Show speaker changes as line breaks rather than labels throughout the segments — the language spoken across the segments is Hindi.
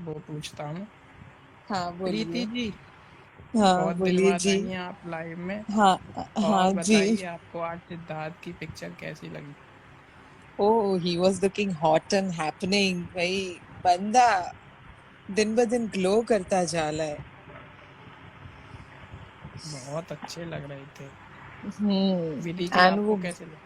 वो पूछता हूँ।
हाँ
प्रीति
बोलिए।
जी,
हाँ
बहुत दिन
बोलिए
बाद
जी।
आई हैं आप लाइव में।
हाँ
और
हाँ जी।
बताइए, आपको आज सिद्धार्थ की पिक्चर कैसी लगी?
Oh he was looking hot and happening भाई। बंदा दिन ब दिन ग्लो करता जा रहा है।
बहुत अच्छे लग रहे थे। विधि जी,
एंड
आपको
वो
कैसे लगे?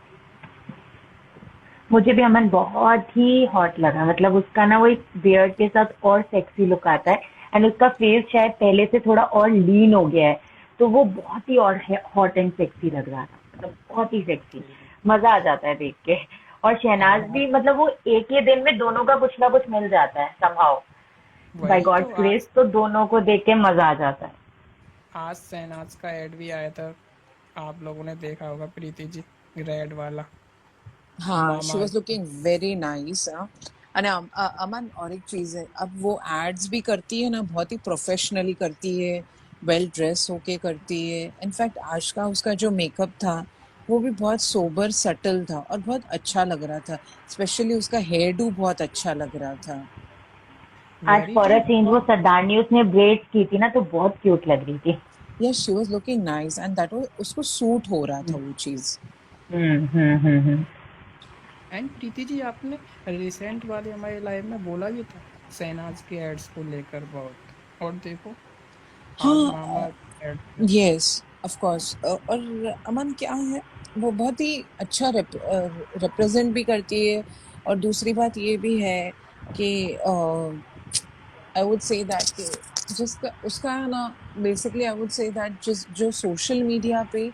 मुझे भी अमन बहुत ही हॉट लगा। मतलब उसका ना वो एक बियर्ड के साथ और सेक्सी लुक आता है। एंड उसका फेस शायद पहले से थोड़ा और लीन हो गया है, तो वो बहुत ही और हॉट एंड सेक्सी लग रहा था। मतलब बहुत ही सेक्सी, मजा आ जाता है देख के। और शहनाज
आज
भी, मतलब वो एक ही दिन में दोनों का कुछ ना कुछ मिल जाता है समहाउ, बाय
वही तो
गॉड्स
आज
ग्रेस। तो दोनों को देख के मजा आ जाता है।
आज शहनाज का एड भी आया था, आप लोगों ने देखा होगा प्रीति जी, रेड वाला,
हाँ she
mama.
Was looking very nice. अने अमन और एक चीज है, अब वो एड्स भी करती है ना, बहुत ही प्रोफेशनली करती है, वेल ड्रेस होके करती है। इनफैक्ट आज का उसका जो मेकअप था वो भी बहुत सोबर सटल था और बहुत अच्छा लग रहा था। स्पेशली उसका हेयर डू बहुत अच्छा लग रहा था।
आज
very
for
true.
A change वो सरदारनी उसने ब्रेड्स की थी ना, तो बहुत क्यूट लग रही थी।
Yes she was looking nice and that was उसको सूट हो रहा था वो चीज।
हम्म।
एंड प्रीति जी, आपने रिसेंट वाले हमारे लाइव में बोला भी था शहनाज के एड्स को लेकर बहुत, और देखो आज मामा
हाँ
एड।
Yes of course. और अमन क्या है, वो बहुत ही अच्छा रिप्रेजेंट भी करती है। और दूसरी बात ये भी है कि आई वुड से दैट कि जिसका उसका है ना, basically I would say that जिस जो सोशल मीडिया पे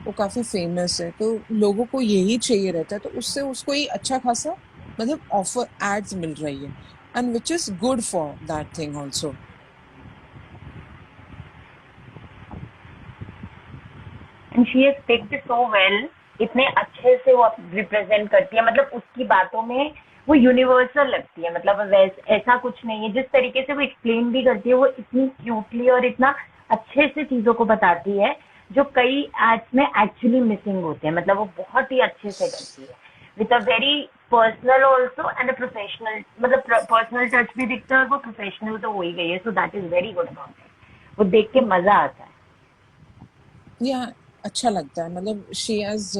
वो काफी फेमस है, तो लोगों को यही चाहिए रहता है, तो उससे उसको ही अच्छा खासा मतलब ऑफर एड्स मिल रही है, and which is good for that thing also.
And she is picked so well. इतने अच्छे से वो रिप्रेजेंट करती है, मतलब उसकी बातों में वो यूनिवर्सल लगती है। मतलब ऐसा कुछ नहीं है। जिस तरीके से वो एक्सप्लेन भी करती है, वो इतनी क्यूटली और इतना अच्छे से चीजों को बताती है, जो कई एड्स में एक्चुअली मिसिंग होते हैं। मतलब वो बहुत ही अच्छे से करती है, with a very personal also and a professional. मतलब पर्सनल टच भी दिखता है, और वो प्रोफेशनल तो हो ही गई है। So that is very good about it. वो देख के मजा आता है।
या अच्छा लगता है, मतलब शी हैज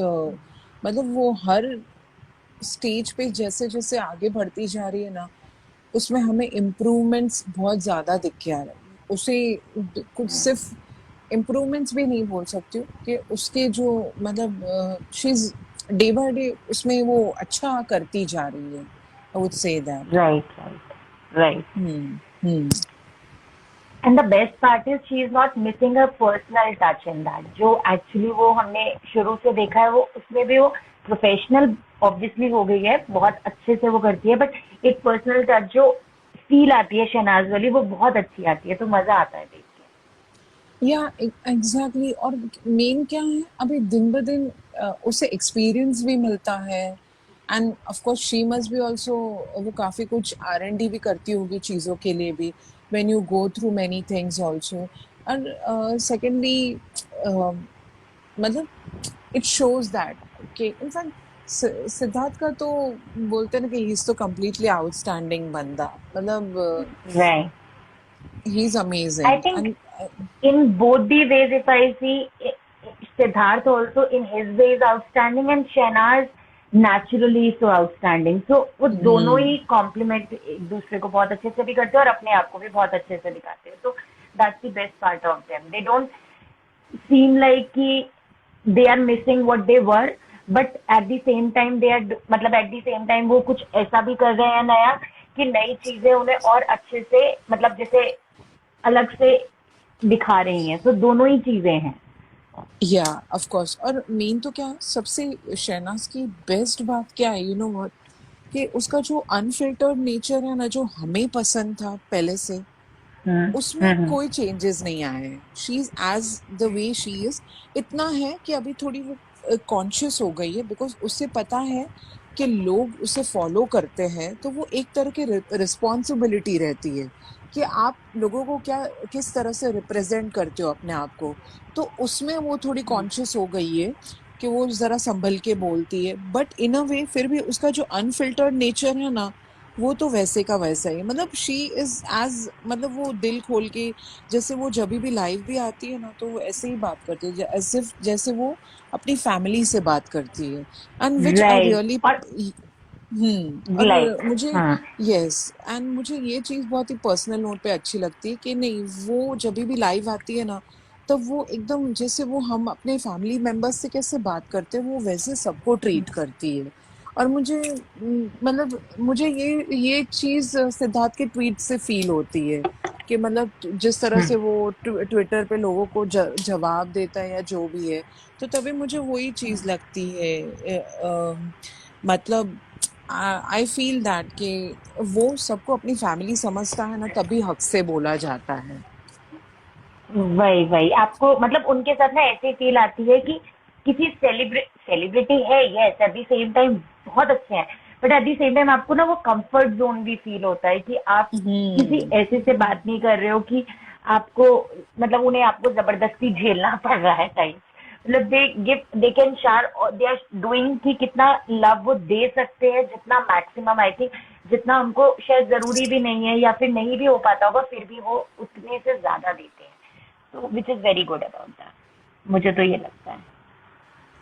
मतलब वो हर स्टेज पे जैसे जैसे आगे बढ़ती जा रही है ना, उसमें हमें इम्प्रूवमेंट्स बहुत ज्यादा दिख के आ रहे हैं उसे। कुछ सिर्फ इम्प्रूवमेंट्स भी नहीं बोल सकती हूँ कि उसके जो मतलब she is day by day उसमें वो अच्छा करती जा रही है। आई would say that.
Right.
Hmm.
And the best part is she is not missing a personal touch in that. जो एक्चुअली वो हमने शुरू से देखा है, वो उसमें भी वो प्रोफेशनल ऑब्वियसली हो गई है, बहुत अच्छे से वो करती है। बट एक पर्सनल टच जो फील आती है शहनाज वाली, वो बहुत अच्छी आती है। तो मजा आता है देख के।
या एग्जैक्टली। और मेन क्या है, अभी दिन ब दिन उसे एक्सपीरियंस भी मिलता है। End of course she must be also, वो काफी कुछ R&D भी करती होगी चीजों के लिए भी, when you go through many things also. और सेकेंडली मतलब इट शोज दैट कि इनफैक्ट सिद्धार्थ का तो बोलते हैं ना कि ही इज तो कम्प्लीटली आउटस्टैंडिंग बंदा, मतलब
right.
He is
I
amazing
think
and
in both the ways, if I see, Siddharth also in his way is outstanding, and Shehnaz naturally is so outstanding. So वो दोनों ही कॉम्प्लीमेंट एक दूसरे को बहुत अच्छे से भी करते हैं, और अपने आप को भी बहुत अच्छे से दिखाते हैं। तो that's the best part of them. They don't seem like कि they are missing what they were, but at the same time they are, मतलब एट द सेम टाइम वो कुछ ऐसा भी कर रहे हैं नया, कि नई चीजें उन्हें और अच्छे से, मतलब जैसे अलग से दिखा रही हैं। तो दोनों ही चीजें हैं।
या ऑफ कोर्स। और मेन तो क्या है, सबसे शहनाज की बेस्ट बात क्या है, यू नो व्हाट, कि उसका जो अनफिल्टर्ड नेचर है ना, जो हमें पसंद था पहले से,
हम्म।
उसमें
हम्म।
कोई चेंजेस नहीं आए हैं। She is as the way she is. इतना है कि अभी थोड़ी वो कॉन्शियस हो गई है, बिकॉज उससे पता है कि लोग उसे फॉलो करते हैं, तो वो एक तरह की रिस्पॉन्सिबिलिटी रहती है कि आप लोगों को क्या, किस तरह से रिप्रेजेंट करते हो अपने आप को। तो उसमें वो थोड़ी कॉन्शियस हो गई है कि वो जरा संभल के बोलती है, बट इन अ वे फिर भी उसका जो अनफिल्टर्ड नेचर है ना, वो तो वैसे का वैसा ही, मतलब शी इज एज, मतलब वो दिल खोल के, जैसे वो जब भी लाइव भी आती है ना तो वो ऐसे ही बात करती है, as if जैसे वो अपनी फैमिली से बात करती है, and which I
right.
Really,
और
और
लाइक,
मुझे,
हाँ,
यस, एंड मुझे ये चीज बहुत ही पर्सनल नोट पे अच्छी लगती है कि नहीं, वो जब भी लाइव आती है ना, तब वो एकदम जैसे वो हम अपने फैमिली मेंबर्स से कैसे बात करते हैं वो वैसे सबको ट्रीट करती है। और मुझे मतलब मुझे ये चीज सिद्धार्थ के ट्वीट से फील होती है कि मतलब जिस तरह से वो ट्विटर पे लोगों को जवाब देता है या जो भी है, तो तभी मुझे वही चीज लगती है। मतलब आई फील दैट कि वो सबको अपनी फैमिली समझता है ना, तभी हक से बोला जाता है।
वही वही आपको मतलब उनके साथ ना ऐसे फील आती है कि किसी सेलिब्रिटी है, yes, eight the same time बहुत अच्छे हैं, but at the same time आपको ना वो कंफर्ट जोन भी फील होता है कि आप किसी
हम्म।
ऐसे से बात नहीं कर रहे हो कि आपको मतलब उन्हें आपको जबरदस्ती झेलना पड़ रहा है टाइम। मतलब दे कैन शार, दे आर डूइंग कि कितना लव वो दे सकते हैं, जितना मैक्सिमम आई थिंक, जितना उनको शायद जरूरी भी नहीं है या फिर नहीं भी हो पाता होगा, फिर भी वो उतने से ज्यादा देते हैं। तो which is very good about that, मुझे तो ये लगता है।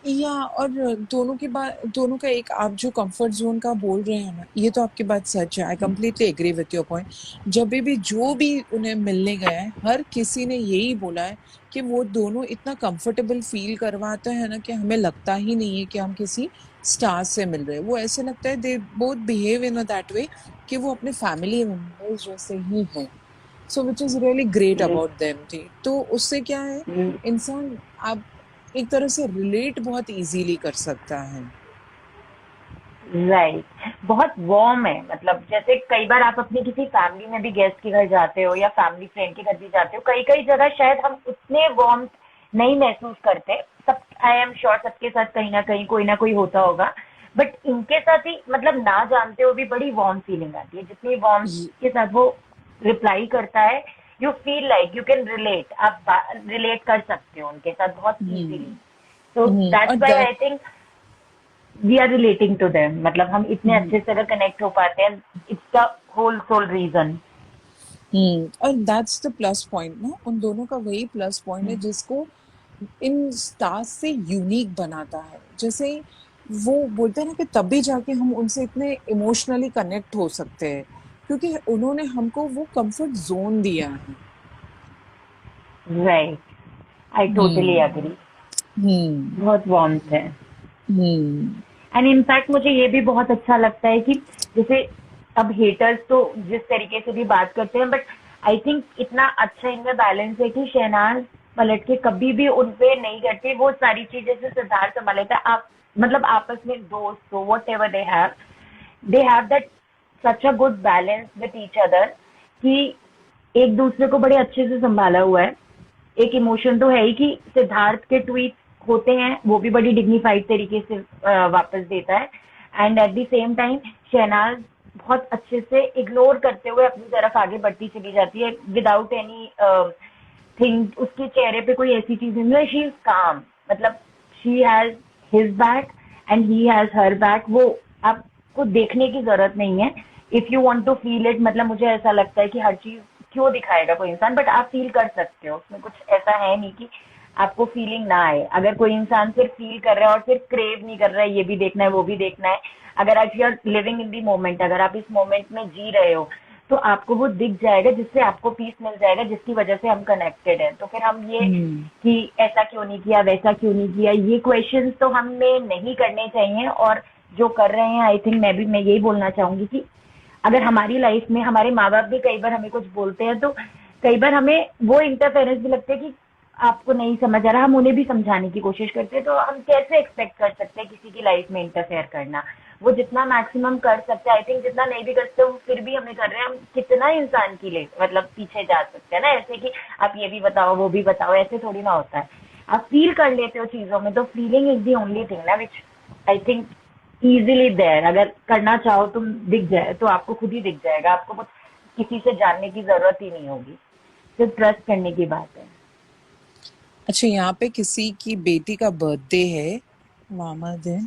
या और दोनों की बात, दोनों का एक, आप जो कंफर्ट जोन का बोल रहे हैं ना, ये तो आपकी बात सच है, I completely agree with your point. जब भी जो भी उन्हें मिलने गया है, हर किसी ने यही बोला है कि वो दोनों इतना कंफर्टेबल फील करवाते हैं ना कि हमें लगता ही नहीं है कि हम किसी स्टार से मिल रहे हैं। वो ऐसे लगता है they both behave in a that way कि वो अपने फैमिली मेंबर्स जैसे ही हैं। So which is really great about them थी, तो उससे क्या है, इंसान आप एक तरह से रिलेट बहुत इजीली कर सकता है।
राइट, बहुत वार्म है। मतलब जैसे कई बार आप अपनी किसी फैमिली में भी गेस्ट के घर जाते हो या फैमिली फ्रेंड के घर भी जाते हो, कई कई जगह शायद हम उतने वार्म नहीं महसूस करते। सब, आई एम श्योर सबके साथ कहीं ना कोई होता होगा, बट इनके साथ ही मतलब ना जानते हो भी बड़ी वार्म फीलिंग आती है, जितनी वार्म
ये-
के साथ वो रिप्लाई करता है। You feel like you can relate, आप रिलेट कर सकते हो उनके साथ बहुत इजीली। तो
और
that's why
that
I think we are relating to them, मतलब हम इतने अच्छे से अगर कनेक्ट हो पाते हैं, it's the whole sole reason.
और दैट्स द प्लस पॉइंट ना, उन दोनों का वही प्लस पॉइंट है जिसको इन स्टार्स से यूनिक बनाता है। जैसे वो बोलते हैं ना कि तभी जाके हम उनसे इतने इमोशनली कनेक्ट हो सकते हैं, क्योंकि उन्होंने हमको वो कंफर्ट जोन दिया है।
Right, I totally
hmm.
Agree.
Hmm.
बहुत वार्मथ है।
हम्म।
एंड इनफैक्ट मुझे ये भी बहुत अच्छा लगता है कि जैसे अब हेटर्स तो जिस तरीके से भी बात करते हैं, बट आई थिंक इतना अच्छा इनमें बैलेंस है कि शहनाज पलट के कभी भी उन पे नहीं करती वो सारी चीजें से सिद्धार्थ संभाल लेता है। आप मतलब आपस में दोस्त हो, what ever they have that such a good balance with each other कि एक दूसरे को बड़े अच्छे से संभाला हुआ है। एक इमोशन तो है ही कि सिद्धार्थ के ट्वीट होते हैं वो भी बड़ी डिग्निफाइड तरीके से वापस देता है, and at the same time Shehnaaz बहुत अच्छे से इग्नोर करते हुए अपनी तरफ आगे बढ़ती चली जाती है विदाउट एनी थिंग। उसके चेहरे पे कोई ऐसी चीज नहीं है, शी इज काम, मतलब she has his back and he has her back. वो आपको देखने की जरूरत नहीं है, if you want to feel it. मतलब मुझे ऐसा लगता है कि हर चीज क्यों दिखाएगा कोई इंसान, बट आप फील कर सकते हो, उसमें कुछ ऐसा है नहीं कि आपको फीलिंग ना आए। अगर कोई इंसान सिर्फ फील कर रहा है और सिर्फ क्रेव नहीं कर रहा है ये भी देखना है वो भी देखना है, अगर आप you are living in the moment, अगर आप इस मोमेंट में जी रहे हो, तो आपको वो दिख जाएगा जिससे आपको पीस मिल जाएगा, जिसकी वजह से हम कनेक्टेड हैं। तो फिर हम ये
हम्म।
कि ऐसा क्यों नहीं किया, वैसा क्यों नहीं किया, ये क्वेश्चंस तो हमें नहीं करने चाहिए। और जो कर रहे हैं, आई थिंक मैं यही बोलना चाहूंगी कि अगर हमारी लाइफ में हमारे माँ बाप भी कई बार हमें कुछ बोलते हैं, तो कई बार हमें वो इंटरफेरेंस भी लगता है कि आपको नहीं समझ आ रहा, हम उन्हें भी समझाने की कोशिश करते हैं। तो हम कैसे एक्सपेक्ट कर सकते हैं किसी की लाइफ में इंटरफेयर करना। वो जितना मैक्सिमम कर सकते हैं, आई थिंक जितना नहीं भी कर सकते वो फिर भी हमें कर रहे हैं। हम कितना इंसान की ले मतलब पीछे जा सकते हैं ना, ऐसे कि आप ये भी बताओ वो भी बताओ, ऐसे थोड़ी ना होता है। आप फील कर लेते हो चीजों में, तो feeling is the only thing ना विच आई थिंक इजीली देयर। अगर करना चाहो तुम दिख जाए तो आपको खुद ही दिख जाएगा, आपको कुछ किसी से जानने की जरूरत ही नहीं होगी, सिर्फ ट्रस्ट करने की बात है।
अच्छा, यहाँ पे किसी की बेटी का बर्थडे है, मामा दिन,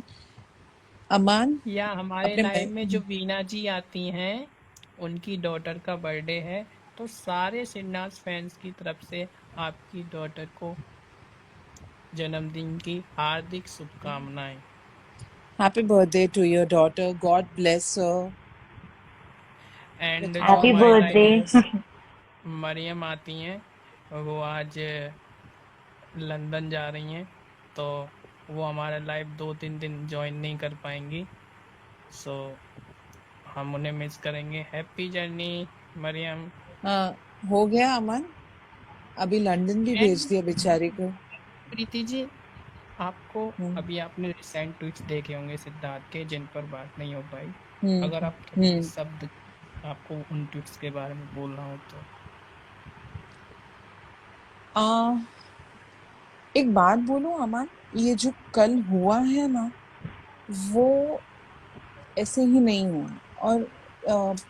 अमान
या हमारे
अपने
लाइव में जो वीना जी आती हैं, उनकी डॉटर का बर्थडे है, तो सारे सिन्नास फैंस की तरफ से आपकी डॉटर को जन्मदिन की हार्दिक शुभकामनाएं।
Happy birthday to your daughter, God bless her
and
with
जो
हैप्पी
ऑल
हमारे लाइव
बर्थडे।
हैप्पीनेस।
में मरियम आती हैं, वो आज लंदन जा रही हैं, तो वो हमारा लाइव 2-3 दिन ज्वाइन नहीं कर पाएंगी। सो हम उन्हें मिस करेंगे। Happy journey Mariam.
हाँ, हो गया अमन, अभी लंदन भी भेज
एंड
दिया बेचारी को।
प्रीति जी, आपको
हम्म
अभी आपने रिसेंट ट्वीट्स देखे होंगे सिद्धार्थ के, जिन पर बात नहीं हो पाई। अगर
हम्म
आप थोड़े
हम्म
शब्द आपको उन ट्वीट्स के बारे में बोलना हो तो।
आ, एक बात बोलूं अमन, ये जो कल हुआ है ना, वो ऐसे ही नहीं हुआ। और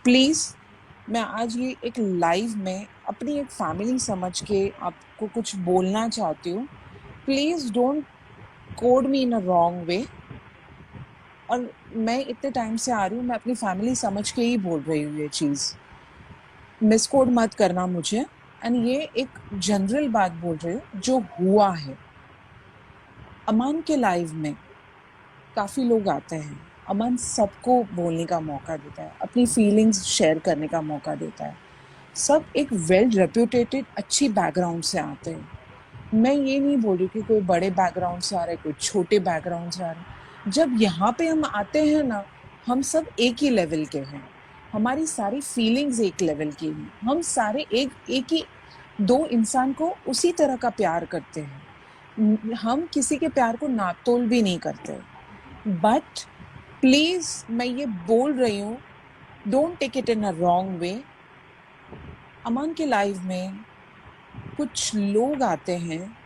प्लीज, मैं आज ये एक लाइव में अपनी एक फैमिली समझ के आपको कुछ बोलना चाहती हूँ। Please don't code me in a wrong वे। और मैं इतने टाइम से आ रही हूँ, मैं अपनी फैमिली समझ के ही बोल रही हूँ ये चीज, मिसकोड मत करना मुझे। एंड ये एक जनरल बात बोल रही हूँ जो हुआ है। अमान के लाइव में काफी लोग आते हैं, अमन सबको बोलने का मौका देता है, अपनी फीलिंग्स शेयर करने का मौका देता है। सब एक वेल रेप्यूटेटेड अच्छी बैकग्राउंड से आते हैं। मैं ये नहीं बोल रही कि कोई बड़े बैकग्राउंड से आ रहा है, कोई छोटे बैकग्राउंड से आ रहा है। जब यहाँ पे हम आते हैं ना, हम सब एक ही लेवल के हैं, हमारी सारी फीलिंग्स एक लेवल की हैं, हम सारे एक एक ही दो इंसान को उसी तरह का प्यार करते हैं, हम किसी के प्यार को नापतोल भी नहीं करते। बट प्लीज, मैं ये बोल रही हूँ, don't take it in a wrong way. Aman के लाइव में कुछ लोग आते हैं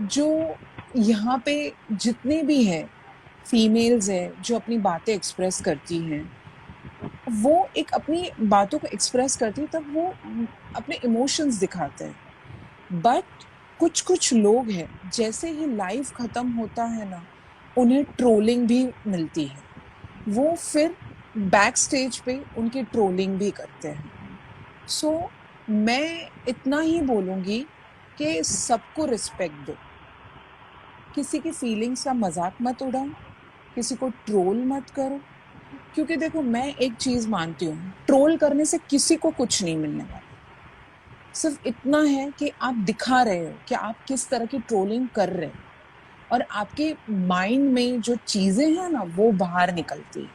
जो यहाँ पे जितने भी हैं फीमेल्स हैं जो अपनी बातें एक्सप्रेस करती हैं, वो एक अपनी बातों को एक्सप्रेस करती है, तब वो अपने इमोशंस दिखाते हैं। बट कुछ कुछ लोग हैं, जैसे ही लाइव खत्म होता है ना, उन्हें ट्रोलिंग भी मिलती है, वो फिर बैक स्टेज पे उनकी ट्रोलिंग भी करते हैं। सो मैं इतना ही बोलूंगी कि सबको रिस्पेक्ट दो, किसी की फीलिंग्स का मजाक मत उड़ाओ, किसी को ट्रोल मत करो। क्योंकि देखो, मैं एक चीज मानती हूँ, ट्रोल करने से किसी को कुछ नहीं मिलने वाला। सिर्फ इतना है कि आप दिखा रहे हो कि आप किस तरह की ट्रोलिंग कर रहे हो, और आपके माइंड में जो चीजें हैं ना, वो बाहर निकलती है।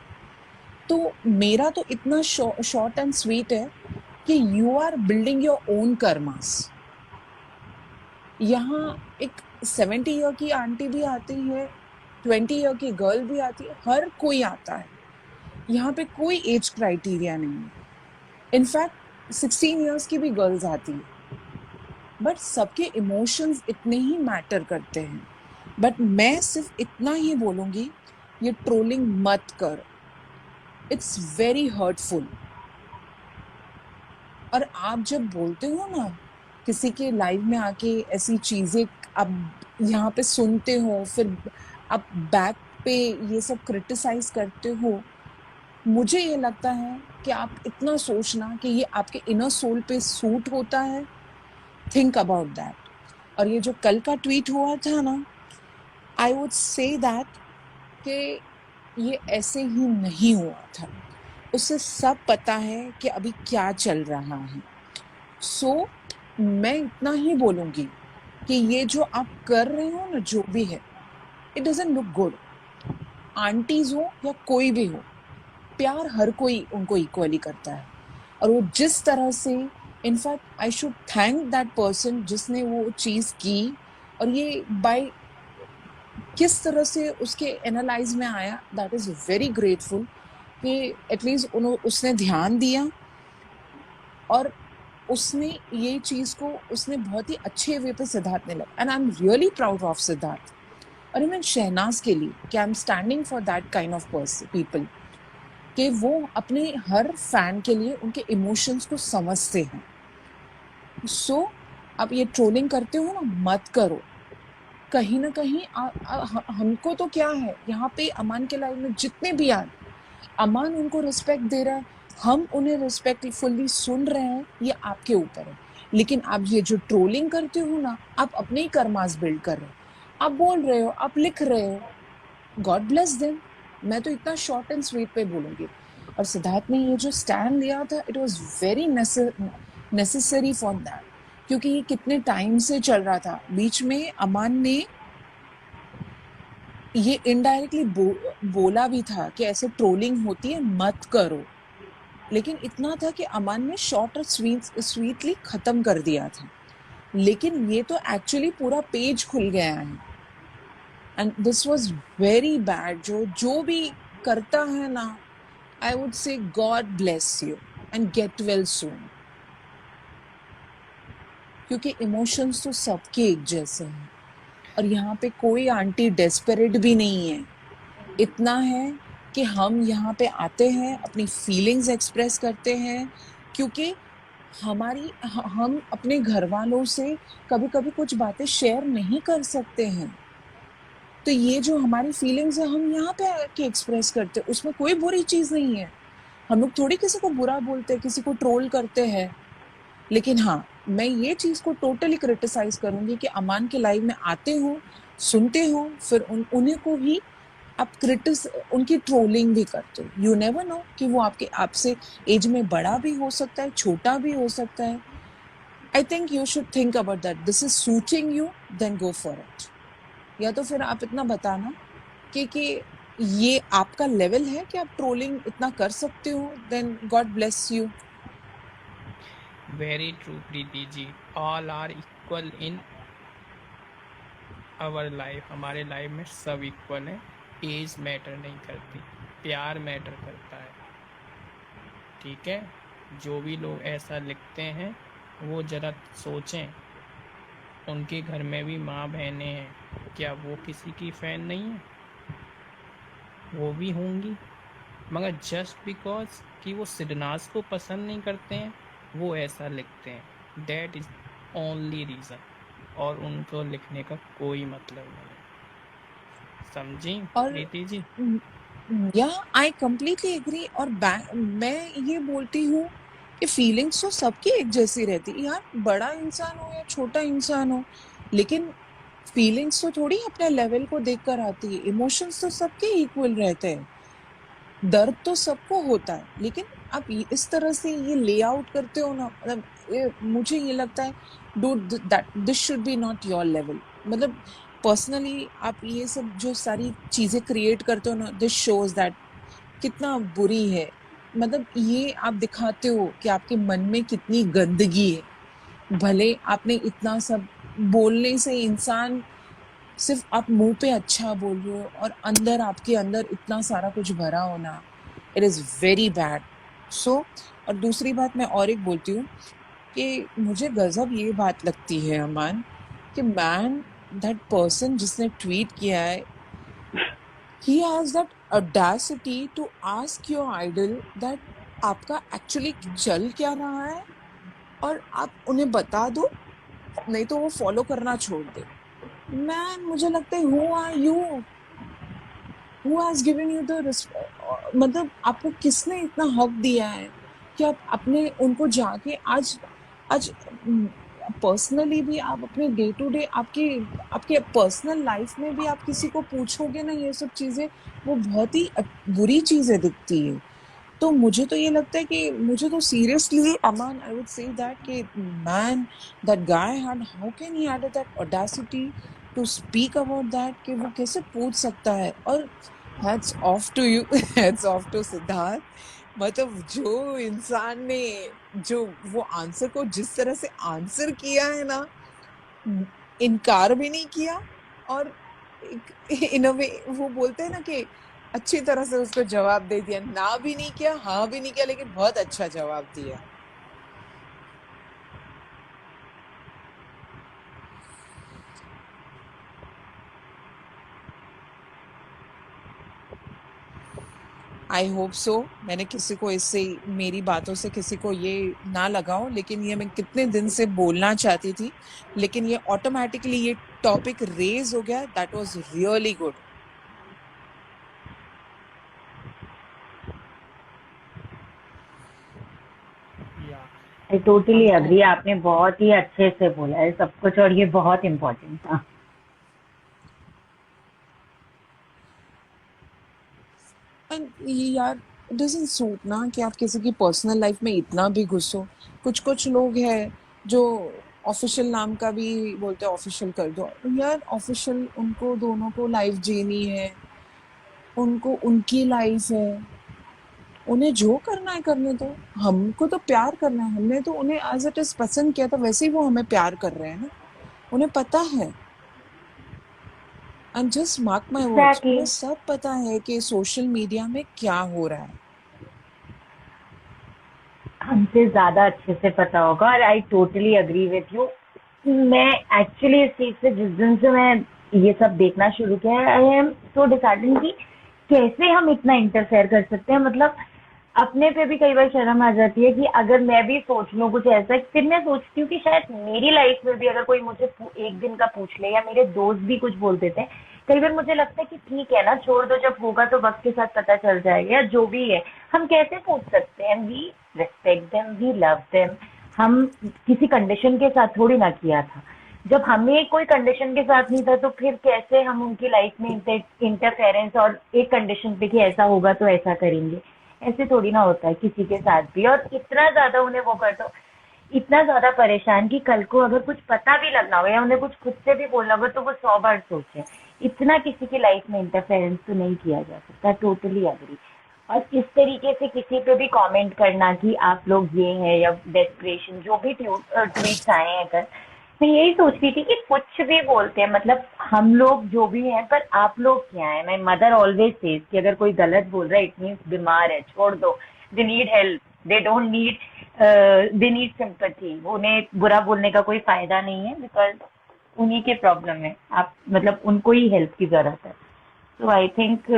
तो मेरा तो इतना शॉर्ट एंड स्वीट है कि you are building your own karmas. यहाँ एक 70 ईयर की आंटी भी आती है, 20 ईयर की गर्ल भी आती है, हर कोई आता है। यहाँ पे कोई एज क्राइटेरिया नहीं है। इनफैक्ट 16 ईयर्स की भी गर्ल्स आती है। बट सबके इमोशंस इतने ही मैटर करते हैं। बट मैं सिर्फ इतना ही बोलूंगी, ये ट्रोलिंग मत करो, इट्स वेरी हर्टफुल। और आप जब बोलते हो ना, किसी के लाइव में आके ऐसी चीजें आप यहाँ पे सुनते हो, फिर आप बैक पे ये सब क्रिटिसाइज करते हो, मुझे ये लगता है कि आप इतना सोचना कि ये आपके इनर सोल पे सूट होता है। Think about that. और ये जो कल का ट्वीट हुआ था ना, आई वुड से दैट कि ये ऐसे ही नहीं हुआ था। उसे सब पता है कि अभी क्या चल रहा है। सो मैं इतना ही बोलूंगी कि ये जो आप कर रहे हो ना, जो भी है, it doesn't look good. Aunties हो या कोई भी हो, प्यार हर कोई उनको इक्वली करता है। और वो जिस तरह से, in fact I should thank that person जिसने वो चीज की। और ये बाय किस तरह से उसके एनालाइज में आया, दैट इज वेरी ग्रेटफुल कि एटलीस्ट उसने ध्यान दिया, और उसने ये चीज को उसने बहुत ही अच्छे वे पे सिद्धार्थ ने लगा। And I am really proud of Siddharth. और इवन शहनाज के लिए कि I am standing for that kind of people, कि वो अपने हर फैन के लिए उनके इमोशंस को समझते हैं। सो आप ये ट्रोलिंग करते हो ना, मत करो। कहीं ना कहीं हमको तो क्या है यहाँ पे अमान के लाइफ में जितने भी आए, अमान उनको रिस्पेक्ट दे रहा है, हम उन्हें रिस्पेक्टफुली सुन रहे हैं, ये आपके ऊपर है। लेकिन आप ये जो ट्रोलिंग करते हो ना, आप अपने ही कर्मास बिल्ड कर रहे हो, आप बोल रहे हो, आप लिख रहे हो, गॉड ब्लेस देम। मैं तो इतना शॉर्ट एंड स्वीट पे बोलूंगी। और सिद्धार्थ ने ये जो स्टैंड लिया था, it was very necessary for that, क्योंकि ये कितने टाइम से चल रहा था। बीच में अमान ने ये इनडायरेक्टली बोला भी था कि ऐसे ट्रोलिंग होती है, मत करो। लेकिन इतना था कि अमान ने शॉर्ट और स्वीटली खत्म कर दिया था। लेकिन ये तो एक्चुअली पूरा पेज खुल गया है, and this was very bad. जो भी करता है ना, आई वुड से God bless you and get well soon, क्योंकि इमोशंस तो सबके एक जैसे हैं। और यहाँ पे कोई आंटी डेस्परेट भी नहीं है। इतना है कि हम यहाँ पे आते हैं, अपनी फीलिंग्स एक्सप्रेस करते हैं, क्योंकि हम अपने घर वालों से कभी कभी कुछ बातें शेयर नहीं कर सकते हैं। तो ये जो हमारी फीलिंग्स है, हम यहाँ पे आके एक्सप्रेस करते हैं, उसमें कोई बुरी चीज नहीं है। हम लोग थोड़ी किसी को बुरा बोलते हैं, किसी को ट्रोल करते हैं। लेकिन हाँ, मैं ये चीज को टोटली क्रिटिसाइज करूंगी कि अमान के लाइव में आते हो, सुनते हो, फिर उन्हें को ही आप उनकी ट्रोलिंग भी करते हो। यू नेवर नो कि वो आपसे एज में बड़ा भी हो सकता है, छोटा भी हो सकता है। I think you should think about that. This is suiting you, then go for it. या तो फिर आप इतना बताना कि ये आपका लेवल है कि आप ट्रोलिंग इतना कर सकते हो, then God bless you.
Very true Preeti ji, all are equal in our life. हमारे लाइफ में सब इक्वल है, एज मैटर नहीं करती, प्यार मैटर करता है। ठीक है, जो भी लोग ऐसा लिखते हैं वो ज़रा सोचें, उनके घर में भी माँ बहनें हैं, क्या वो किसी की फ़ैन नहीं है? वो भी होंगी, मगर जस्ट बिकॉज कि वो सिडनास को पसंद नहीं करते हैं वो ऐसा लिखते हैं, दैट इज़ ओनली रीज़न। और उनको लिखने का कोई मतलब नहीं है। समझी
और
प्रीति जी?
या आई कंप्लीटली एग्री। और मैं ये बोलती हूँ कि फीलिंग्स तो सबकी एक जैसी रहती है यार, बड़ा इंसान हो या छोटा इंसान हो। लेकिन फीलिंग्स तो थोड़ी अपने लेवल को देखकर आती है, इमोशंस तो सबके इक्वल रहते हैं। दर्द तो सबको होता है, लेकिन आप इस तरह से ये ले आउट करते हो ना, मतलब मुझे ये लगता है do that, this should be not your level. मतलब पर्सनली आप ये सब जो सारी चीजें क्रिएट करते हो ना, दिस शोज दैट कितना बुरी है। मतलब ये आप दिखाते हो कि आपके मन में कितनी गंदगी है। भले आपने इतना सब बोलने से इंसान, सिर्फ आप मुंह पे अच्छा बोल रहे हो और अंदर आपके अंदर इतना सारा कुछ भरा होना, इट इज वेरी बैड। सो और दूसरी बात मैं और एक बोलती हूँ कि मुझे गजब ये बात लगती है अमान, कि मैन, दैट पर्सन जिसने ट्वीट किया है, he has that audacity to ask your idol that आपका एक्चुअली चल क्या रहा है, और आप उन्हें बता दो, नहीं तो वो फॉलो करना छोड़ दे। मैन, मुझे लगता है who are you, who has given you the, मतलब आपको किसने इतना हक दिया है कि आप अपने उनको जाके आज आज पर्सनली भी आप अपने डे टू डे आपके आपके पर्सनल लाइफ में भी आप किसी को पूछोगे ना ये सब चीजें, वो बहुत ही बुरी चीजें दिखती है। तो मुझे तो ये लगता है कि मुझे तो seriously Aman, I would say that कि man, that guy had, how can he had that audacity to speak about that, कि वो कैसे पूछ सकता है। और hats off to you, hats off to Siddharth. मतलब जो इंसान ने जो वो आंसर को जिस तरह से आंसर किया है ना, इनकार भी नहीं किया, और इन अ वे वो बोलते हैं ना कि अच्छी तरह से उसको जवाब दे दिया, ना भी नहीं किया, हाँ भी नहीं किया, लेकिन बहुत अच्छा जवाब दिया। आई होप सो मैंने किसी को इससे, मेरी बातों से किसी को ये ना लगाओ, लेकिन ये मैं कितने दिन से बोलना चाहती थी, लेकिन ये ऑटोमेटिकली ये टॉपिक रेज हो गया। That was really good.
या
आई टोटली
हमको
अग्री, आपने बहुत ही अच्छे से बोला है सब कुछ और ये बहुत इम्पोर्टेंट था।
एंड ये यार डजंट सूट ना कि आप किसी की पर्सनल लाइफ में इतना भी घुसो। कुछ कुछ लोग हैं जो ऑफिशियल नाम का भी बोलते हैं ऑफिशियल कर दो यार। ऑफिशियल उनको दोनों को लाइफ जीनी है, उनको उनकी लाइफ है, उन्हें जो करना है करने दो। हमको तो प्यार करना है, हमने तो उन्हें एज इट इज पसंद किया था, वैसे ही वो हमें प्यार कर रहे हैं ना। उन्हें पता है, and just mark my words,
exactly.
उन्हें सब पता है कि सोशल मीडिया में क्या हो रहा है।
हमसे ज्यादा अच्छे से पता होगा और I totally agree with you. मैं एक्चुअली इस चीज से जिस दिन से मैं ये सब देखना शुरू किया है, आई एम सो डिसाइडेड कि कैसे हम इतना इंटरफेयर कर सकते हैं। मतलब अपने पे भी कई बार शर्म आ जाती है कि अगर मैं भी सोच लूं कुछ ऐसा, फिर मैं सोचती हूँ कि शायद मेरी लाइफ में भी अगर कोई मुझे एक दिन का पूछ ले या मेरे दोस्त भी कुछ बोल देते हैं, कई बार मुझे लगता है कि ठीक है ना, छोड़ दो, जब होगा तो वक्त के साथ पता चल जाएगा या जो भी है। हम कैसे पूछ सकते हैं? We respect them, we love them. हम किसी कंडीशन के साथ थोड़ी ना किया था। जब हमें कोई कंडीशन के साथ नहीं था तो फिर कैसे हम उनकी लाइफ में इंटरफेरेंस और एक कंडीशन पे कि ऐसा होगा तो ऐसा करेंगे, ऐसे थोड़ी ना होता है किसी के साथ भी। और इतना ज्यादा उन्हें वो कर दो, इतना ज्यादा परेशान कि कल को अगर कुछ पता भी लगना हो या उन्हें कुछ खुद से भी बोलना हो तो वो 100 बार सोचे। इतना किसी की लाइफ में इंटरफेरेंस तो नहीं किया जा सकता। Totally agree. और इस तरीके से किसी पे भी कमेंट करना कि आप लोग ये हैं या डेस्परेशन जो भी ट्वीट्स आए हैं, अगर मैं यही सोच रही थी कि कुछ भी बोलते हैं, मतलब हम लोग जो भी हैं, पर आप लोग क्या है। माय मदर ऑलवेज सेज कि अगर कोई गलत बोल रहा है इट मीन्स बीमार है, छोड़ दो। They need help, they don't need, they need sympathy. उन्हें बुरा बोलने का कोई फायदा नहीं है, बिकॉज उन्हीं के प्रॉब्लम है। आप मतलब उनको ही हेल्प की जरूरत है। So I think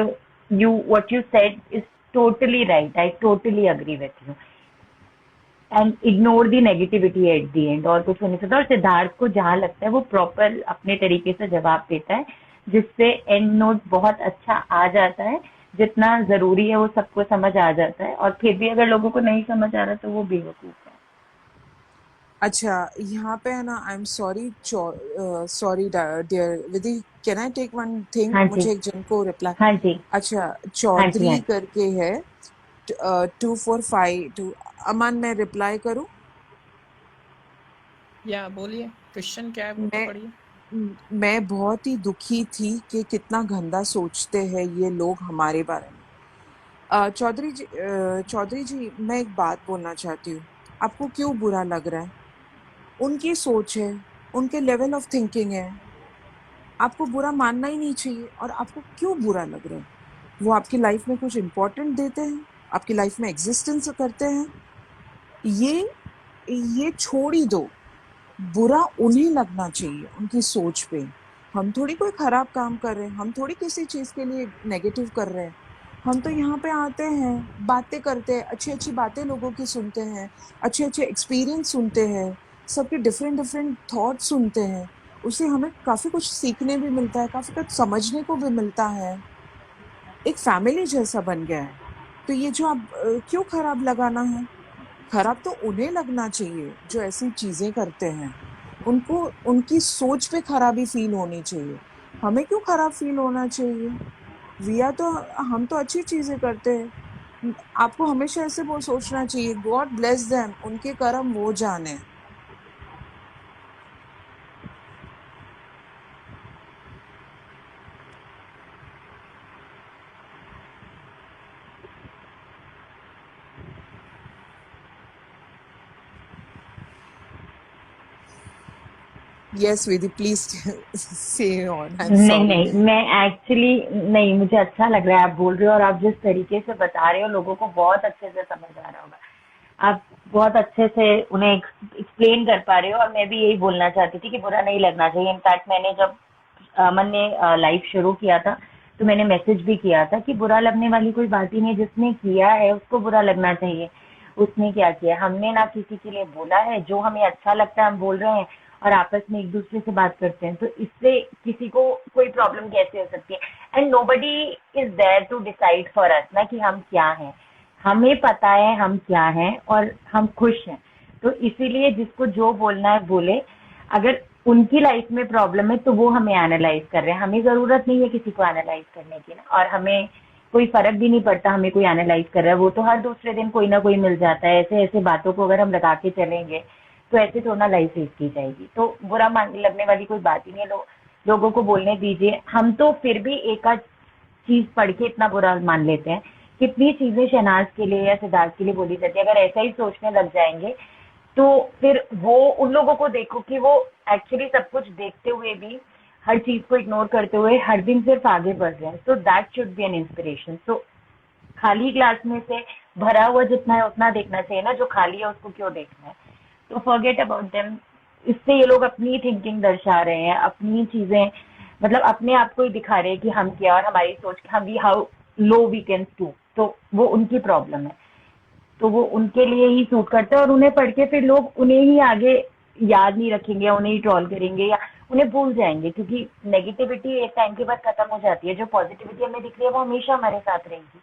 what you said is totally right. I totally agree with you. And ignore the negativity at the end. और कुछ नहीं सकता। और सिद्धार्थ को जहाँ लगता है वो प्रॉपर अपने तरीके से जवाब देता है, जिससे एंड नोट बहुत अच्छा आ जाता है। जितना जरूरी है वो सबको समझ आ जाता है, और फिर भी अगर लोगों को नहीं समझ आ रहा तो वो बेवकूफ है।
अच्छा, यहाँ पे है ना, I am sorry, sorry dear Vidhi, can I take one thing?
हाँ जी,
मुझे एक जन को रिप्लाई।
हाँ जी,
अच्छा,
हाँ जी, हाँ
चौधरी
जी।
करके है 2452। अमन, मैं रिप्लाई करूं?
या बोलिए, क्वेश्चन क्या है वो तो
मैं
पढ़िए।
मैं बहुत ही दुखी थी कि कितना गंदा सोचते हैं ये लोग हमारे बारे में। चौधरी जी, मैं एक बात बोलना चाहती हूँ। आपको क्यों बुरा लग रहा है? उनकी सोच है, उनके लेवल ऑफ थिंकिंग है, आपको बुरा मानना ही नहीं चाहिए। और आपको क्यों बुरा लग रहा है? वो आपकी लाइफ में कुछ इंपॉर्टेंट देते हैं, आपकी लाइफ में एग्जिस्टेंस करते हैं। ये ये छोड़ ही दो। बुरा उन्हें लगना चाहिए, उनकी सोच पे। हम थोड़ी कोई खराब काम कर रहे हैं, हम थोड़ी किसी चीज के लिए नेगेटिव कर रहे हैं। हम तो यहाँ पे आते हैं, बातें करते हैं, अच्छी अच्छी बातें लोगों की सुनते हैं, अच्छे अच्छे एक्सपीरियंस सुनते हैं, सबके डिफरेंट डिफरेंट थॉट्स सुनते हैं। उससे हमें काफी कुछ सीखने भी मिलता है, काफी कुछ समझने को भी मिलता है। एक फैमिली जैसा बन गया है। तो ये जो आप क्यों खराब लगाना है? खराब तो उन्हें लगना चाहिए जो ऐसी चीजें करते हैं। उनको उनकी सोच पे खराबी फील होनी चाहिए। हमें क्यों खराब फील होना चाहिए? रिया तो, हम तो अच्छी चीजें करते हैं। आपको हमेशा ऐसे वो सोचना चाहिए, गॉड ब्लेस देम, उनके कर्म वो जाने। यस विधि, प्लीज से ऑन, आई एम
नहीं
सॉरी।
नहीं, मैं एक्चुअली नहीं, मुझे अच्छा लग रहा है आप बोल रहे हो, और आप जिस तरीके से बता रहे हो लोगों को बहुत अच्छे से समझ आ रहा होगा। आप बहुत अच्छे से उन्हें एक्सप्लेन कर पा रहे हो, और मैं भी यही बोलना चाहती थी कि बुरा नहीं लगना चाहिए। इनफैक्ट मैंने जब अमन ने लाइव शुरू किया था तो मैंने मैसेज भी किया था कि बुरा लगने वाली कोई बात ही नहीं, जिसने किया है उसको बुरा लगना चाहिए। उसने क्या किया, हमने ना किसी के लिए बोला है, जो हमें अच्छा लगता है हम बोल रहे हैं और आपस में एक दूसरे से बात करते हैं, तो इससे किसी को कोई प्रॉब्लम कैसे हो सकती है? And nobody is there to decide for us ना कि हम क्या हैं। हमें पता है हम क्या हैं और हम खुश हैं, तो इसीलिए जिसको जो बोलना है बोले। अगर उनकी लाइफ में प्रॉब्लम है तो वो हमें एनालाइज कर रहे हैं, हमें जरूरत नहीं है किसी को एनालाइज करने की ना। और हमें कोई फर्क भी नहीं पड़ता हमें कोई एनालाइज कर रहा है, वो तो हर दूसरे दिन कोई ना कोई मिल जाता है। ऐसे ऐसे बातों को अगर हम लगा के चलेंगे तो ऐसे थोड़ा लाइफ फेस की जाएगी। तो बुरा लगने वाली कोई बात ही नहीं है, लोगों को बोलने दीजिए। हम तो फिर भी एक आध चीज पढ़ के इतना बुरा मान लेते हैं, कितनी चीजें शहनाज के लिए या सिद्धार्थ के लिए बोली जाती है। अगर ऐसा ही सोचने लग जाएंगे तो फिर वो उन लोगों को देखो कि वो एक्चुअली सब कुछ देखते हुए भी, हर चीज को इग्नोर करते हुए हर दिन सिर्फ आगे बढ़ रहे हैं। So that should be an inspiration. So खाली ग्लास में से भरा हुआ जितना है उतना देखना चाहिए ना, जो खाली है उसको क्यों देखना है? तो फॉरगेट अबाउट देम। इससे ये लोग अपनी थिंकिंग दर्शा रहे हैं, अपनी चीजें, मतलब अपने आप को ही दिखा रहे हैं कि हम क्या, और हमारी सोच हम we how low we can do. तो वो उनकी प्रॉब्लम है, तो वो उनके लिए ही सूट करता है। और उन्हें पढ़ के फिर लोग उन्हें ही आगे याद नहीं रखेंगे, उन्हें ही ट्रोल करेंगे या उन्हें भूल जाएंगे, क्योंकि नेगेटिविटी एक टाइम के बाद खत्म हो जाती है। जो पॉजिटिविटी हमें दिख रही है वो हमेशा हमारे साथ रहेगी।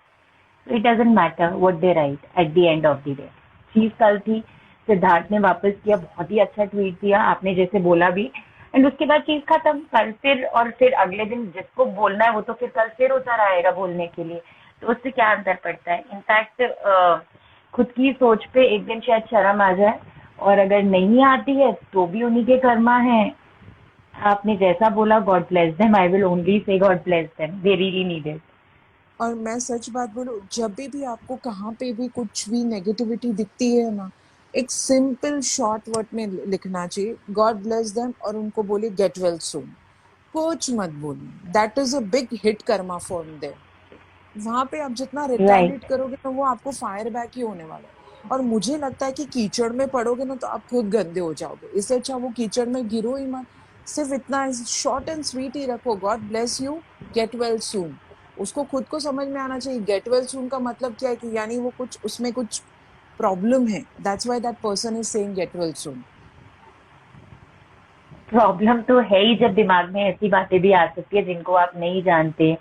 तो it doesn't matter what they right at the end of the day. चीज कल थी, सिद्धार्थ ने वापस किया, बहुत ही अच्छा ट्वीट दिया आपने जैसे बोला भी, एंड उसके बाद चीज खत्म। कल फिर, और फिर अगले दिन जिसको बोलना है वो तो फिर कल फिर उतर आएगा बोलने के लिए। तो उससे क्या अंतर पड़ता है? इनफैक्ट खुद की सोच पे एक दिन शायद शर्म आ जाए, और अगर नहीं आती है तो भी उन्हीं के कर्मा है। आपने जैसा बोला, God bless them, I will only say God bless them, they really need it.
और मैं सच बात बोलूं, जब भी आपको कहाँ पे भी कुछ भी नेगेटिविटी दिखती है ना, एक सिंपल शॉर्ट वर्ड में लिखना चाहिए, गॉड ब्लेस देम, और उनको बोलिए गेट वेल सून। कुछ मत बोलिए, that is a big hit Karma for them. वहां पे आप जितना रिटेलिएट
राइट।
करोगे ना, वो आपको फायर बैक ही होने वाला है। और मुझे लगता है कि कीचड़ में पड़ोगे ना तो आप खुद गंदे हो जाओगे। इससे अच्छा वो कीचड़ में गिरो ही मत। सिर्फ इतना शॉर्ट एंड स्वीट ही रखो, God bless you, get well soon. उसको खुद को समझ में आना चाहिए गेट वेल सून का मतलब क्या है, कि यानी वो कुछ उसमें कुछ प्रॉब्लम है, that's why that person is saying get well soon.
Problem तो है ही जब दिमाग में ऐसी बातें भी आ सकती है जिनको आप नहीं जानते,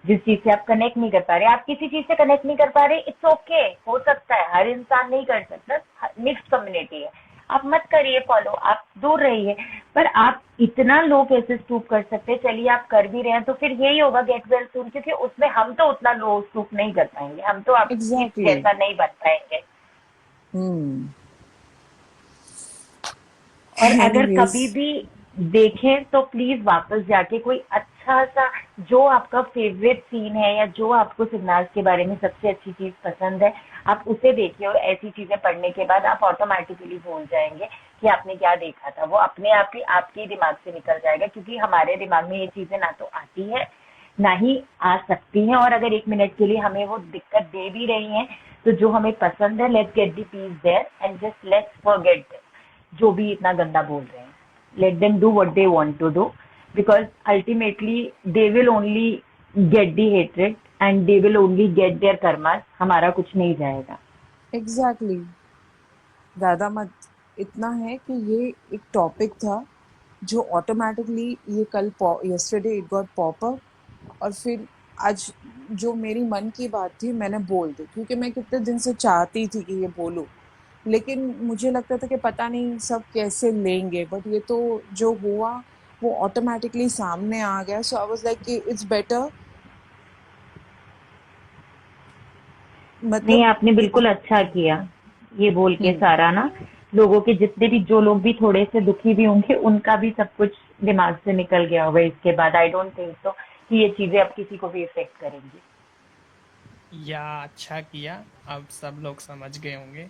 जिस चीज से आप कनेक्ट नहीं कर पा रहे। आप किसी चीज से कनेक्ट नहीं कर पा रहे, इट्स ओके, हो सकता है, हर इंसान नहीं कर सकता, मिक्स्ड कम्युनिटी है। आप मत करिए फॉलो, आप दूर रहिए। पर आप इतना लो कैसे स्टूप कर सकते हैं? चलिए आप कर भी रहे हैं तो फिर यही होगा गेट वेल सून, क्योंकि उसमें हम तो उतना लो स्टूप नहीं कर पाएंगे, हम तो आपकी
एग्जैक्टली।
जैसा नहीं बन पाएंगे।
हम्म।
और अगर
एनीवेज।
कभी भी देखें तो प्लीज वापस जाके कोई अच्छा सा, जो आपका फेवरेट सीन है या जो आपको सिग्नल्स के बारे में सबसे अच्छी चीज पसंद है, आप उसे देखिए। और ऐसी चीजें पढ़ने के बाद आप ऑटोमेटिकली भूल जाएंगे कि आपने क्या देखा था। वो अपने आप ही आपके दिमाग से निकल जाएगा, क्योंकि हमारे दिमाग में ये चीजें ना तो आती है ना ही आ सकती हैं। और अगर एक मिनट के लिए हमें वो दिक्कत दे भी रही हैं, तो जो हमें पसंद है, let's get the peace there and just let's forget जो भी इतना गंदा बोल रहे हैं। Let them do what they want to do, because ultimately they will only get the hatred and they will only get their karma. हमारा कुछ नहीं जाएगा।
एग्जैक्टली। ज्यादा मत। इतना है कि ये एक टॉपिक था जो ऑटोमेटिकली ये कल yesterday it got pop up, और फिर आज जो मेरी मन की बात थी मैंने बोल दी, क्योंकि मैं कितने दिन से चाहती थी कि ये बोलूं। लेकिन मुझे लगता था कि पता नहीं सब कैसे लेंगे, बट ये तो जो हुआ वो ऑटोमेटिकली सामने आ गया। सो आई वाज लाइक कि इट्स बेटर,
नहीं,
मतलब
आपने बिल्कुल अच्छा किया ये बोल के
हम्म।
सारा ना। लोगों के जितने भी, जो लोग भी थोड़े से दुखी भी होंगे, उनका भी सब कुछ दिमाग से निकल गया होगा इसके बाद। आई डोंट थिंक तो कि ये चीजें अब किसी को भी इफेक्ट करेंगी।
या अच्छा किया, अब सब लोग समझ गए होंगे।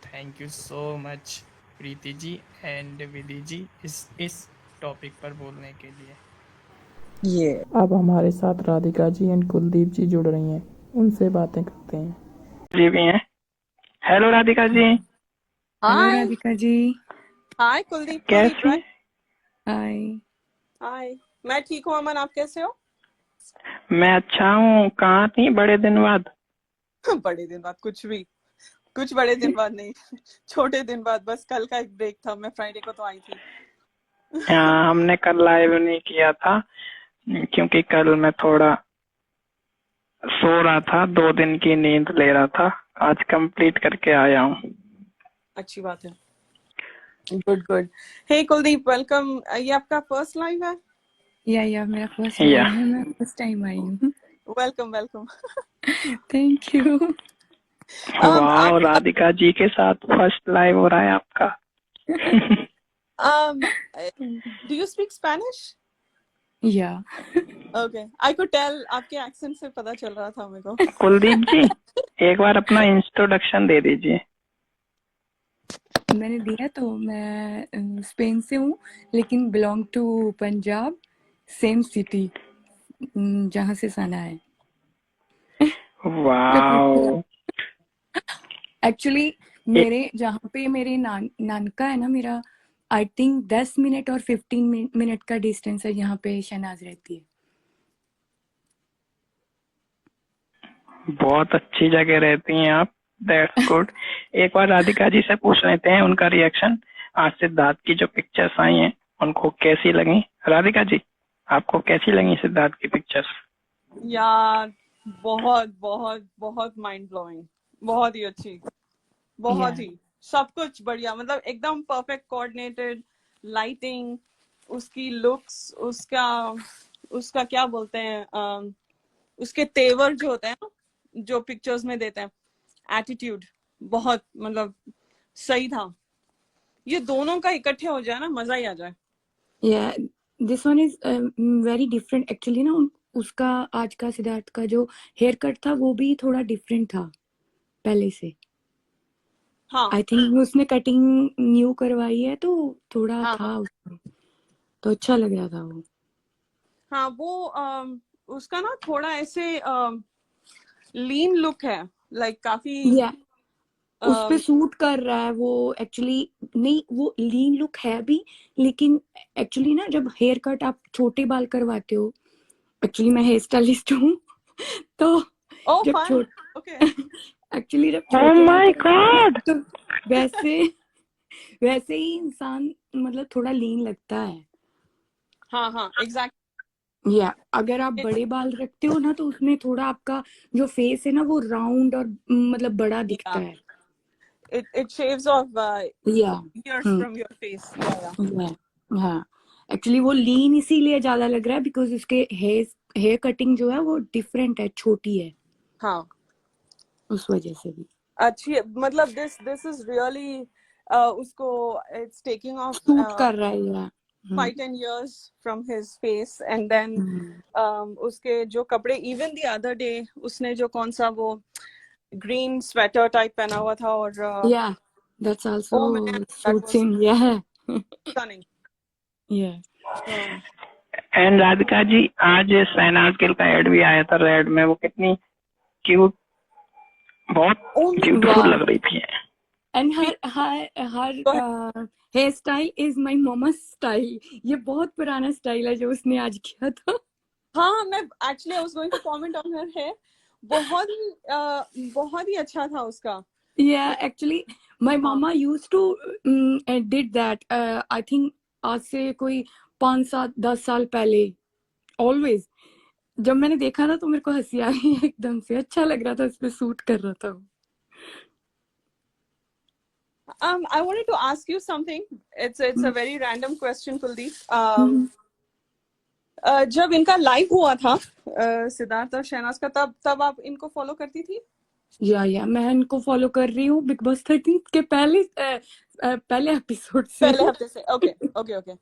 Thank you so much Preeti ji and Vidhi ji इस टॉपिक पर बोलने के लिए।
ये
अब हमारे साथ राधिका जी एंड कुलदीप जी जुड़ रही हैं, उनसे बातें करते हैं।
जी भी हैं। Hello Radhika ji,
hello
hi
Radhika ji.
हाय कुलदीप
कैसी?
राइट।
हाय।
हाय, मैं ठीक हूँ अमन, आप कैसे हो?
मैं अच्छा हूँ। कहाँ थी बड़े दिन बाद?
बड़े दिन बाद कुछ बड़े दिन बाद नहीं, छोटे दिन बाद। बस कल का एक ब्रेक था, मैं फ्राइडे को तो आई थी।
हाँ, हमने कल लाइव नहीं किया था क्योंकि कल मैं थोड़ा सो रहा था, 2 दिन की नींद ले रहा था। आज कंप्लीट करके आया हूँ।
अच्छी बात है। गुड। हे कुलदीप, वेलकम। ये आपका फर्स्ट लाइव है?
या मेरा फर्स्ट
या
लाइव है, मैं फर्स्ट टाइम आई हूँ।
वेलकम।
Thank you.
वाह,
आप
राधिका जी के साथ फर्स्ट लाइव हो रहा है आपका।
Do you speak Spanish?
या
ओके, आई कुड टेल, आपके एक्सेंट से पता चल रहा था मेरे को।
कुलदीप जी, एक बार अपना इंट्रोडक्शन दे दीजिए।
मैंने दिया तो, मैं स्पेन से हूँ लेकिन belong to Punjab, same city जहाँ से सना है।
वाओ।
एक्चुअली मेरे जहाँ पे मेरे नानका है ना, मेरा आई थिंक 10 मिनट और 15 मिनट का डिस्टेंस है यहाँ पे शहनाज रहती है।
बहुत अच्छी जगह रहती हैं आप। That's good. एक बार राधिका जी से पूछ लेते हैं उनका रिएक्शन। आज सिद्धार्थ की जो पिक्चर्स आई हैं उनको कैसी लगी? राधिका जी, आपको कैसी लगी सिद्धार्थ की पिक्चर्स?
यार बहुत माइंड ब्लोइंग, बहुत ही अच्छी, बहुत ही सब कुछ बढ़िया। मतलब एकदम परफेक्ट कोऑर्डिनेटेड लाइटिंग, उसकी लुक्स, उसका क्या बोलते हैं, उसके तेवर जो होते हैं ना, जो पिक्चर्स में देते हैं, एटीट्यूड, बहुत मतलब सही था। ये दोनों का इकट्ठे हो जाए ना, मजा ही आ जाए।
या this one is very different actually ना। उसका आज का सिद्धार्थ का जो हेयर कट था वो भी थोड़ा डिफरेंट था पहले से।
हाँ
आई थिंक उसने कटिंग न्यू करवाई है तो थोड़ा
हाँ
था उसमें, तो अच्छा लग रहा था वो।
हाँ, वो उसका ना थोड़ा ऐसे लीन लुक है, लाइक काफी
या उस पे सूट कर रहा है वो एक्चुअली। नहीं, वो लीन लुक है भी, लेकिन एक्चुअली ना जब हेयर कट आप छोटे बाल करवाते हो, एक्चुअली मैं हेयर स्टाइलिस्ट हूँ तो
ओ
जब
फाइन, ओके।
एक्चुअली जब
ओह
छोटे बाल
माय
करवाते
गॉड।
हो, तो वैसे ही इंसान मतलब थोड़ा लीन लगता है।
हाँ एग्जैक्ट।
या अगर आप बड़े बाल रखते हो ना तो उसमें थोड़ा आपका जो फेस है ना वो राउंड और मतलब बड़ा दिखता है।
it shaves off
या
years from your face. Yeah.
हाँ, एक्चुअली वो लीन इसीलिए ज्यादा लग रहा है बिकॉज उसके हेयर कटिंग जो है वो डिफरेंट है, छोटी है,
हाँ,
उस वजह से भी
अच्छी है। मतलब this is really उसको it's taking off
सूट कर रहा है या
5-10 years from his face, and then उसके जो कपड़े, even the other day उसने जो कौन सा वो ग्रीन स्वेटर टाइप पहना हुआ था, और
या that's also
oh man, that
suits
was
him. या
stunning.
या
Um,
एंड राधिका जी, आज शहनाज गिल का एड भी आया था रेड में। वो कितनी क्यूट, बहुत
oh my
ब्यूटीफुल लग रही थी।
And her hairstyle is my mama style. ये बहुत पुराना स्टाइल है जो उसने आज किया था।
हाँ, मैं actually I was going to comment on her hair. बहुत ही अच्छा था उसका।
Yeah, actually, my
हाँ
mama used to did that. I think आज से कोई 5-7-10 साल पहले। Always जब मैंने देखा ना तो मेरे को हंसी आ गई एकदम से। अच्छा लग रहा था, इस पे सूट कर रहा था वो।
I wanted to ask you something. It's a very random question, Kuldeep. जब इनका लाइव हुआ था सिद्धार्थ और शहनाज का, तब आप इनको फॉलो करती थी?
या मैं इनको फॉलो कर रही हूँ बिग बॉस 13 के पहले एपिसोड से।
पहले हफ्ते से। ओके।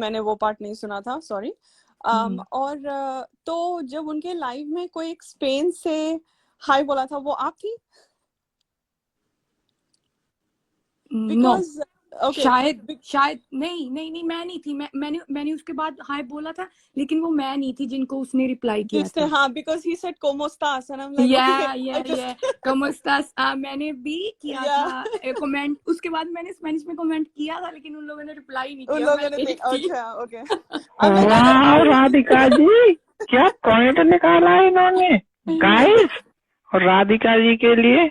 मैंने वो पार्ट नहीं सुना था, सॉरी। और तो जब उनके लाइव में कोई एक स्पेन से हाय बोला था, वो आप थी?
नो,
Because okay,
शायद नहीं मैं नहीं थी। मैंने उसके बाद हाय बोला था, लेकिन वो मैं नहीं थी जिनको उसने रिप्लाई किया
जिसने,
था।
हाँ, because he said como estás and I'm like okay, I just
como estás, मैंने भी किया
Yeah.
था कमेंट। उसके बाद मैंने स्पेनिश में कमेंट किया था, लेकिन उन लोगों ने रिप्लाई नहीं
उन
किया।
लोगों
मैं
ने
एक थी।
अच्छा, okay. I'm like,
वाह राधिका जी, क्या पॉइंट निकाला है इन्होंने गाइस। और राधिका जी के लिए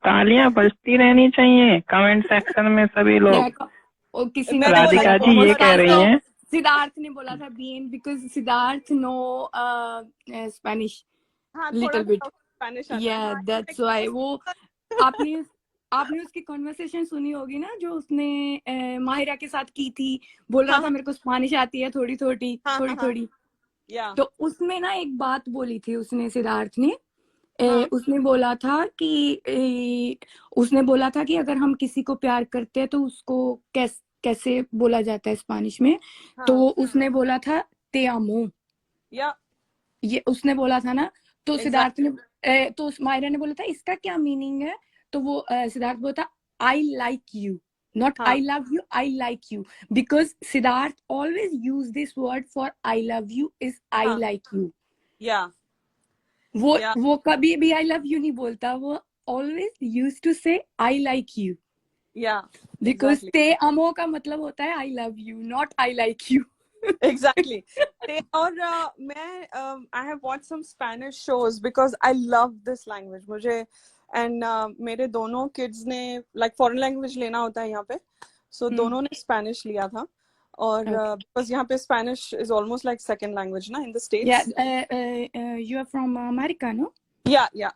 तालियां बजती रहनी चाहिए कमेंट सेक्शन में सभी लोग।
देखो, और किसी ने
मैंने
बोला
राधिका
था,
जी ये कह रही हैं
सिद्धार्थ ने बोला था बीएन बिकॉज सिद्धार्थ नो स्पेनिश
हाँ, थोड़ा
लिटिल बिट,
सा स्पेनिश आता है।
या
हाँ,
दैट्स व्हाई वो आपने आपने उसकी कॉन्वर्सेशन सुनी होगी ना, जो उसने माहिरा के साथ की थी, बोल रहा
हाँ
था मेरे को स्पेनिश आती है थोड़ी थोड़ी
हाँ
थोड़ी
हाँ हाँ,
थोड़ी।
या
तो उसमें ना एक बात बोली थी उसने, सिद्धार्थ ने
हाँ
उसने बोला था कि उसने बोला था कि अगर हम किसी को प्यार करते हैं तो उसको कैसे बोला जाता है स्पेनिश में। तो
हाँ,
उसने बोला था ते आमो,
या
ये उसने बोला था ना। तो सिद्धार्थ
एग्जैक्टली,
ने तो मायरा ने बोला था इसका क्या मीनिंग है। तो वो सिद्धार्थ बोला आई लाइक यू, नॉट
हाँ
आई love you, I like you, because Siddharth always use this word for I love you is I
हाँ,
लाइक यू।
या या
वो कभी भी आई लव यू नहीं बोलता, वो always use to say I like you,
या
बिकॉज
एग्जैक्टली,
ते अमो का मतलब होता है I love you, not I like you.
Exactly. और मैं I have watch some Spanish shows because I love this language मुझे। एंड मेरे दोनों किड्स ने लाइक फॉरेन लैंग्वेज लेना होता है यहाँ पे, सो दोनों ने स्पेनिश लिया था। और बिकॉज यहाँ पे Spanish is almost like second language ना in the
Yeah,
States.
you are from America, no?
या या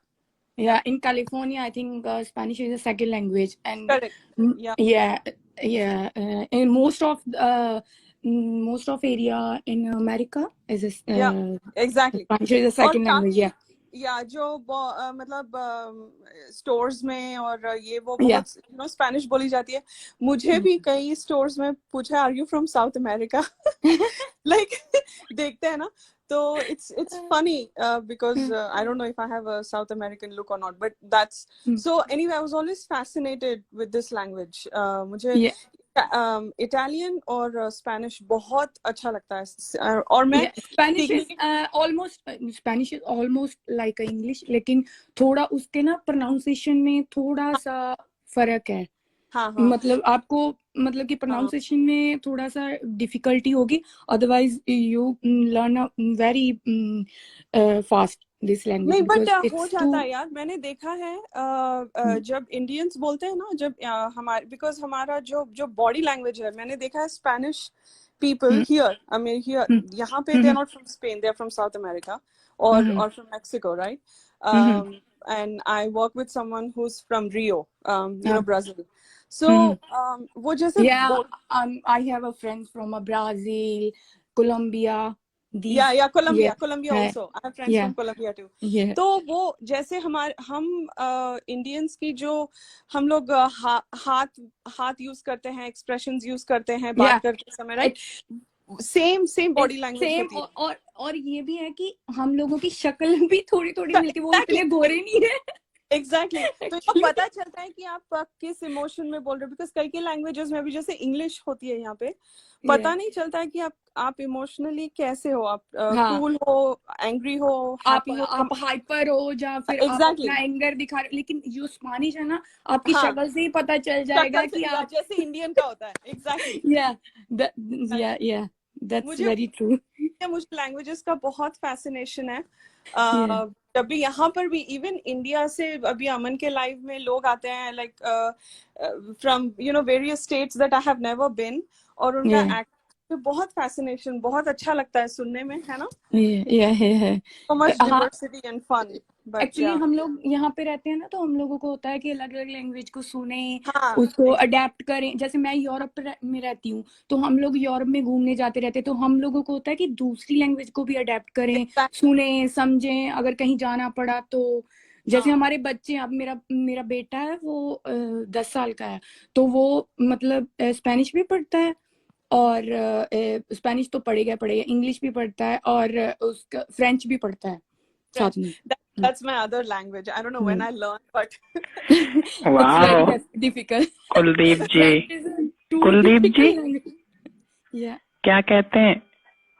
Yeah, in California, I think Spanish is a second language, and
correct, या
yeah, in most of area in America is
या एग्जैक्टली।
Spanish is a
और
second language.
काफी
Yeah,
या जो मतलब स्टोर्स में और ये वो
yeah.
बहुत स्पेनिश बोली जाती है। मुझे भी कई स्टोर्स में पूछा are you from South America like देखते हैं ना, तो it's funny because I don't know if I have a South American look or not, but that's so anyway I was always fascinated with this language. मुझे
Yeah.
इटालियन और स्पेनिश बहुत अच्छा लगता है। और मैं
Yeah, Spanish is
सीखने
Spanish is almost like English, लेकिन थोड़ा उसके ना pronunciation में थोड़ा सा फर्क है।
हाँ हाँ
मतलब आपको मतलब कि प्रोनाउंसिएशन में थोड़ा सा डिफिकल्टी होगी, otherwise you learn very fast this language
नहीं, बट
बिकॉज
हो
इट्स
जाता
टू।
है यार। मैंने देखा है जब इंडियंस बोलते हैं ना, जब हमारे बिकॉज हमारा जो जो बॉडी लैंग्वेज है, मैंने देखा है Spanish people here, I mean here यहाँ पे they are not from Spain, they are from South America और from Mexico, right? and I work with someone who's from Rio, Brazil. So वो जैसे
Yeah, I have a friend from Brazil, Colombia. These,
या
yeah,
Colombia also I have friends
yeah,
from Colombia too.
yeah,
तो वो जैसे हम इंडियंस की जो हम लोग हाथ यूज करते हैं, एक्सप्रेशंस यूज करते हैं बात
yeah.
करते समय, right? Same body language
same,
होती है।
और ये भी है कि हम लोगों की शक्ल भी थोड़ी थोड़ी मिलती है, वो इतने गोरे नहीं है।
एग्जैक्टली तो इसको
Actually,
पता चलता है कि आप किस इमोशन में बोल रहे हो, बिकॉज कई लैंग्वेजेस में भी जैसे इंग्लिश होती है यहाँ पे, पता
yeah.
नहीं चलता है कि आप इमोशनली कैसे हो, आप
हाँ,
कूल हो, एंग्री हो, हैप्पी हो।
आप हाइपर हो या फिर आप
एग्जैक्टली
अपना एंगर दिखा रहे हो, लेकिन जो स्पेनिश है ना, आपकी
हाँ,
शक्ल से ही पता चल जाएगा
शक्ल
कि
से या
आप
जैसे इंडियन का होता है। एग्जैक्टली
yeah, that's
मुझे
very true.
मुझे लैंग्वेजेस का बहुत फैसिनेशन है।
Yeah.
जब भी यहाँ पर भी इवन इंडिया से अभी अमन के लाइव में लोग आते हैं, like from various states that I have never been, और उनका
Yeah.
एक्ट बहुत फैसिनेशन, बहुत अच्छा लगता है सुनने में, है ना?
Yeah.
सो मच
हाँ,
diversity and fun, but
actually हम लोग यहाँ पे रहते हैं ना, तो हम लोगों को होता है कि अलग अलग लैंग्वेज को सुने,
हाँ
उसको अडेप्ट करें। जैसे मैं यूरोप में रहती हूँ, तो हम लोग यूरोप में घूमने जाते रहते हैं, तो हम लोगों को होता है कि दूसरी लैंग्वेज को भी अडेप्ट करें, सुने समझें अगर कहीं जाना पड़ा तो। जैसे हमारे बच्चे, अब मेरा बेटा है, वो 10 साल का है, तो वो मतलब स्पेनिश भी पढ़ता है, और स्पेनिश तो पढ़ेगा, इंग्लिश भी पढ़ता है, और उसका फ्रेंच भी पढ़ता है साथ में।
That's my other language. I don't know when I learned, but
It's
वाह
very difficult.
Kuldeep ji,
French is a too
Kuldeep
difficult
ji
language. Yeah.
क्या कहते हैं,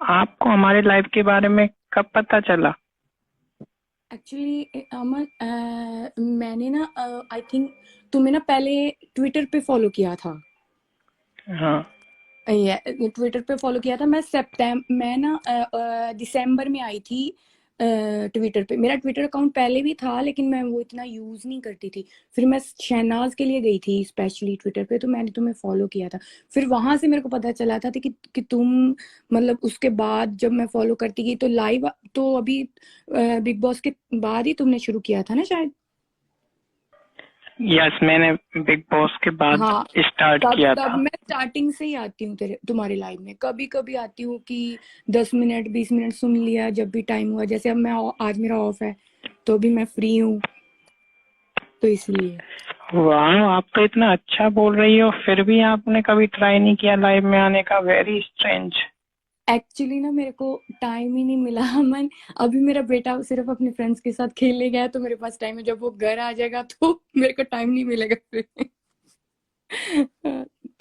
आपको हमारे लाइफ के बारे में कब पता चला?
Actually, अमन, मैंने ना आई थिंक तुम्हें ना पहले ट्विटर पे फॉलो किया था।
हाँ
ट्विटर पे फॉलो किया था मैं ना दिसंबर में आई थी ट्विटर पे। मेरा ट्विटर अकाउंट पहले भी था लेकिन मैं वो इतना यूज नहीं करती थी। फिर मैं शहनाज के लिए गई थी स्पेशली ट्विटर पे, तो मैंने तुम्हें फॉलो किया था। फिर वहां से मेरे को पता चला था कि तुम मतलब उसके बाद जब मैं फॉलो करती गई तो लाइव तो अभी बिग बॉस के बाद ही तुमने शुरू किया था ना शायद।
यस, मैंने बिग बॉस के बाद
हाँ,
स्टार्ट
तब
किया
तब
था।
मैं स्टार्टिंग से ही आती हूँ तुम्हारे लाइव में। कभी कभी आती हूँ कि 10 मिनट 20 मिनट सुन लिया जब भी टाइम हुआ। जैसे अब आज मेरा ऑफ है तो भी मैं फ्री हूँ, तो इसलिए।
वाह, आप तो इतना अच्छा बोल रही हो, फिर भी आपने कभी ट्राई नहीं किया लाइव में आने का। Very strange.
एक्चुअली ना मेरे को टाइम ही नहीं मिला अमन। अभी मेरा बेटा सिर्फ अपने फ्रेंड्स के साथ खेलने गया है तो मेरे पास टाइम है। जब वो घर आ जाएगा तो मेरे को टाइम नहीं मिलेगा फिर।